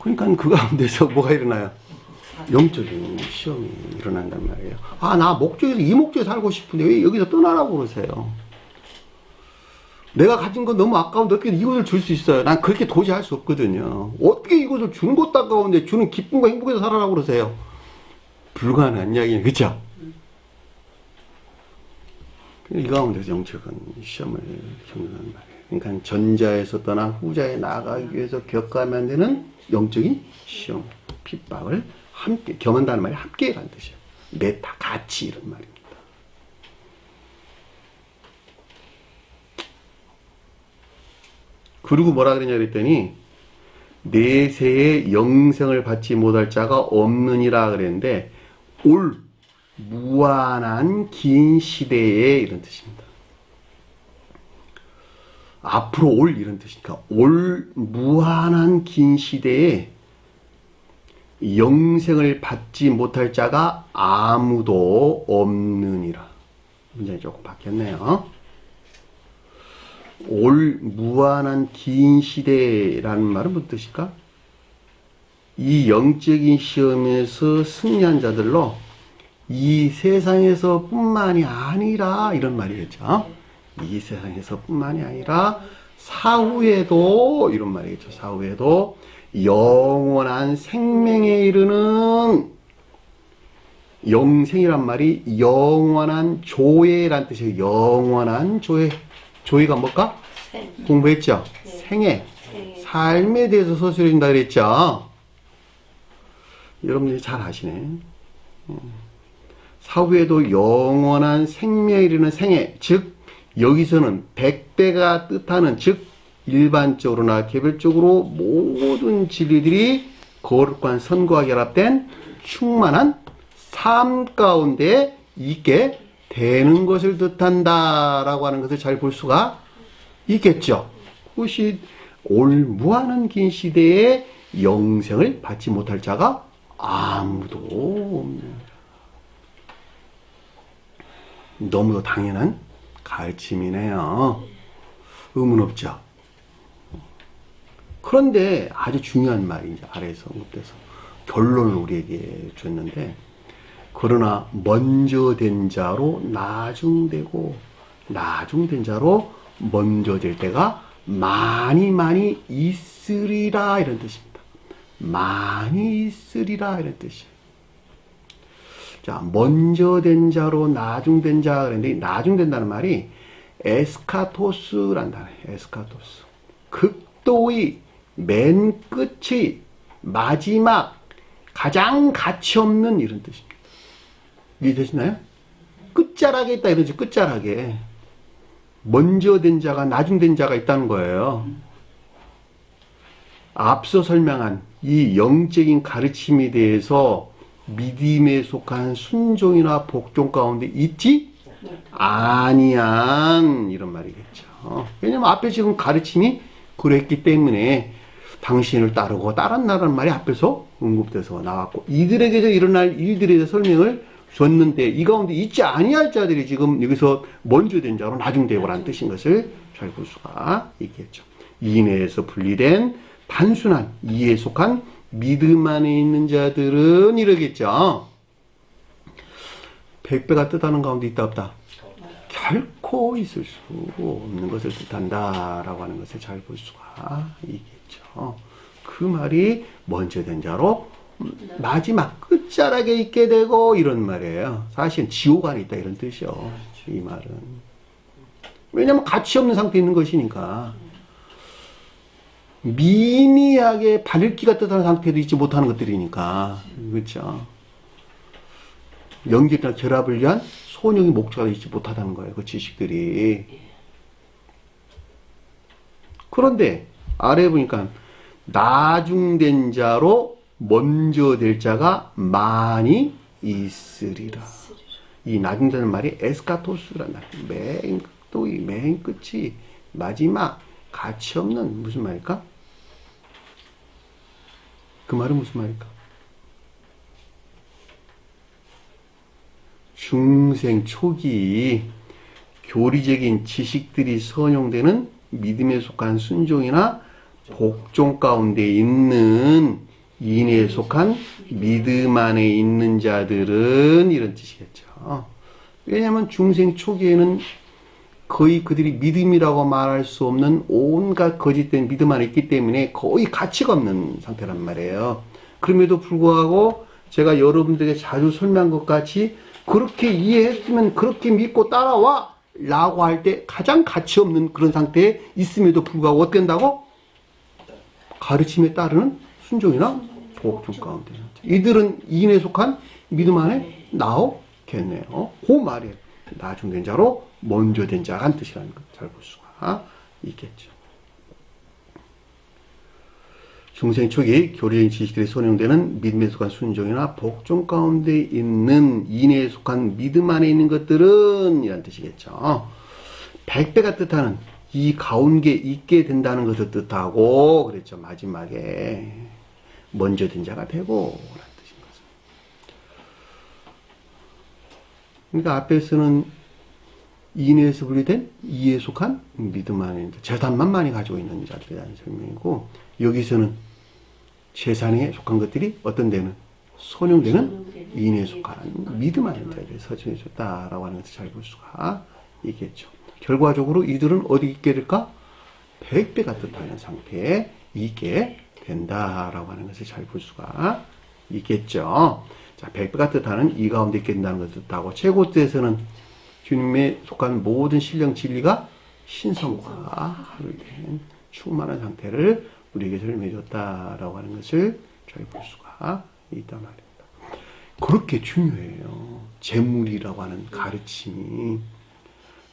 그러니까 그 가운데서 뭐가 일어나요? 영적인 시험이 일어난단 말이에요. 아, 나 목적에서 이 목적에 살고 싶은데 왜 여기서 떠나라고 그러세요? 내가 가진 건 너무 아까운데 어떻게 이것을 줄 수 있어요? 난 그렇게 도저히 할 수 없거든요. 어떻게 이것을 주는 것도 아까운데 주는 기쁨과 행복에서 살아라고 그러세요? 불가능한 이야기예요. 그쵸? 이 가운데서 영적인 시험을 겪는단 말이에요. 그러니까 전자에서 떠나 후자에 나아가기 위해서 겪어야만 되는 영적인 시험, 핍박을 함께, 겸한다는 말이 함께 간 뜻이에요. 메타, 같이 이런 말입니다. 그리고 뭐라 그러냐 그랬더니 내세에 영생을 받지 못할 자가 없느니라 그랬는데 올 무한한 긴 시대에 이런 뜻입니다. 앞으로 올 이런 뜻이니까 올 무한한 긴 시대에 영생을 받지 못할 자가 아무도 없느니라. 문장이 조금 바뀌었네요. 올 무한한 긴 시대라는 말은 무슨 뜻일까? 이 영적인 시험에서 승리한 자들로 이 세상에서 뿐만이 아니라 이런 말이겠죠. 이 세상에서 뿐만이 아니라 사후에도 이런 말이겠죠. 사후에도 영원한 생명에 이르는 영생이란 말이 영원한 조회란 뜻이에요. 영원한 조회. 조회가 뭘까? 공부했죠? 생애. 삶에 대해서 서술해 준다 그랬죠? 여러분들이 잘 아시네. 사후에도 영원한 생명에 이르는 생애. 즉 여기서는 100배가 뜻하는 즉 일반적으로나 개별적으로 모든 진리들이 거룩한 선과 결합된 충만한 삶 가운데 있게 되는 것을 뜻한다라고 하는 것을 잘 볼 수가 있겠죠. 그것이 올 무한한 긴 시대에 영생을 받지 못할 자가 아무도 없는, 너무도 당연한 가르침이네요. 의문 없죠? 그런데 아주 중요한 말이 이제 아래에서 언급돼서 결론을 우리에게 줬는데, 그러나 먼저 된 자로 나중되고 나중된 자로 먼저 될 때가 많이 있으리라, 이런 뜻입니다. 많이 있으리라, 이런 뜻이에요. 자, 먼저 된 자로 나중된 자 그랬는데, 나중된다는 말이 에스카토스란 단어예요. 에스카토스. 극도의 맨 끝의 마지막 가장 가치 없는, 이런 뜻입니다. 이해되시나요? 끝자락에 있다 이러지. 끝자락에 먼저 된 자가 나중된 자가 있다는 거예요. 앞서 설명한 이 영적인 가르침에 대해서 믿음에 속한 순종이나 복종 가운데 있지 아니한, 이런 말이겠죠. 왜냐면 앞에 지금 가르침이 그랬기 때문에 당신을 따르고 따랐나라는 말이 앞에서 언급돼서 나왔고, 이들에게서 일어날 일들에 대해서 설명을 줬는데, 이 가운데 있지 아니할 자들이 지금 여기서 먼저 된 자로 나중되고라는 뜻인 것을 잘 볼 수가 있겠죠. 이내에서 분리된 단순한 이해에 속한 믿음 안에 있는 자들은 이러겠죠. 100배가 뜻하는 가운데 있다 없다? 결코 있을 수 없는 것을 뜻한다라고 하는 것을 잘 볼 수가 있겠죠. 그 말이 먼저 된 자로 마지막 끝자락에 있게 되고, 이런 말이에요. 사실은 지옥 안에 있다, 이런 뜻이요. 이 말은. 왜냐면 가치 없는 상태에 있는 것이니까. 미미하게 밝기가 뜻하는 상태도 있지 못하는 것들이니까. 그렇죠. 연결이나 결합을 위한 소용의 목적가 있지 못하다는 거예요. 그 지식들이. 그런데 아래에 보니까 나중된 자로 먼저 될 자가 많이 있으리라. 이 나중되는 말이 에스카토스라는 말이에요. 맨 끝이 마지막 가치 없는, 무슨 말일까? 그 말은 무슨 말일까? 중생 초기 교리적인 지식들이 선용되는 믿음에 속한 순종이나 복종 가운데 있는 인에 속한 믿음 안에 있는 자들은, 이런 뜻이겠죠. 왜냐하면 중생 초기에는 거의 그들이 믿음이라고 말할 수 없는 온갖 거짓된 믿음 안에 있기 때문에 거의 가치가 없는 상태란 말이에요. 그럼에도 불구하고 제가 여러분들에게 자주 설명한 것 같이 그렇게 이해했으면 그렇게 믿고 따라와 라고 할 때 가장 가치 없는 그런 상태에 있음에도 불구하고 어떻게 된다고? 가르침에 따르는 순종이나 복종 가운데. 이들은 이인에 속한 믿음 안에 나오겠네요. 그 말이에요. 나중된 자로 먼저 된 자란 뜻이라는 걸 잘 볼 수가 있겠죠. 중생 초기 교리적인 지식들이 선용되는 믿음에 속한 순종이나 복종 가운데 있는 인에 속한 믿음 안에 있는 것들은, 이란 뜻이겠죠. 100배가 뜻하는 이 가운데 있게 된다는 것을 뜻하고, 그랬죠. 마지막에 먼저 된 자가 되고 라는 뜻인 거죠. 그러니까 앞에서는 인에서 분리된 이에 속한 믿음 안에 있는 재산만 많이 가지고 있는 자들에 대한 설명이고, 여기서는 재산에 속한 것들이 어떤 데는 선용되는 인에 속한 믿음 안에 있는 자들에 서정해 줬다라고 하는 것을 잘 볼 수가 있겠죠. 결과적으로 이들은 어디 있게 될까? 100배가 뜻하는 상태에 있게 된다라고 하는 것을 잘 볼 수가 있겠죠. 자, 100배가 뜻하는 이 가운데 있게 된다는 것을 뜻하고, 최고 뜻에서는 주님에 속한 모든 신령 진리가 신성과 하루 된 충만한 상태를 우리에게 설명해 줬다라고 하는 것을 잘 볼 수가 있단 말입니다. 그렇게 중요해요. 재물이라고 하는 가르침이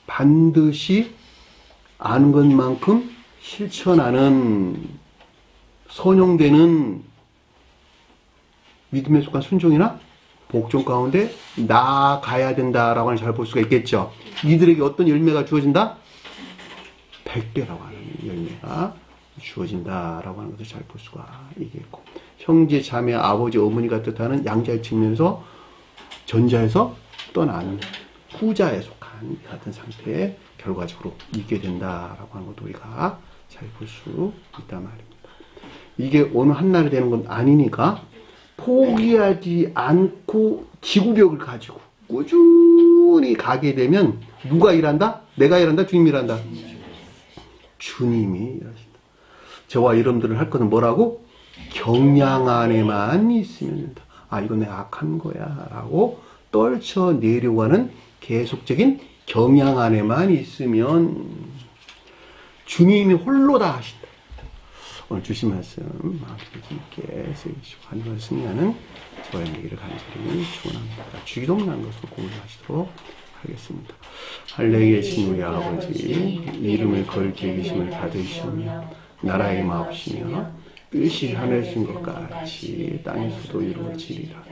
반드시 아는 것만큼 실천하는 선용되는 믿음에 속한 순종이나 복종 가운데 나아가야 된다라고 하는 잘 볼 수가 있겠죠. 이들에게 어떤 열매가 주어진다? 100배라고 하는 열매가 주어진다라고 하는 것을 잘 볼 수가 있겠고, 형제, 자매, 아버지, 어머니가 뜻하는 양자의 측면에서 전자에서 떠난 후자에 속한 같은 상태에 결과적으로 있게 된다라고 하는 것도 우리가 잘 볼 수 있단 말입니다. 이게 어느 한날에 되는 건 아니니까 포기하지 않고 지구력을 가지고 꾸준히 가게 되면 누가 일한다? 내가 일한다? 주님이 일한다? 주님이 일하신다. 저와 여러분들을 할 거는 뭐라고? 경량 안에만 있으면 된다. 아, 이건 내가 악한 거야 라고 떨쳐내려고 하는 계속적인 경향 안에만 있으면 주님이 홀로 다 하신다. 오늘 주신 말씀 마음에 깊게 새기시고 하나님을 승리하는 저와 여러분에게 간절히 축원합니다. 주기도문하는 것으로 공부하시도록 하겠습니다. 하늘에 계신 우리 아버지, 이름을 걸게 계심을 받으시오며 나라의 마옵시며 뜻이 하늘에서 인 것 같이 땅에서도 이루어지리라.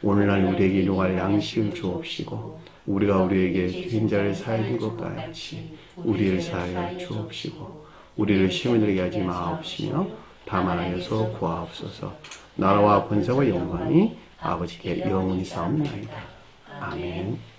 오늘날 우리에게 용할 양식을 주옵시고 우리가 우리에게 죄인 자를 사하여 준 것 같이 우리를 사하여 주옵시고 우리를 시험에 들게 하지 마옵시며 다만 하여서 구하옵소서. 나라와 번사와 영광이 아버지께 영원히 사옵나이다. 아멘.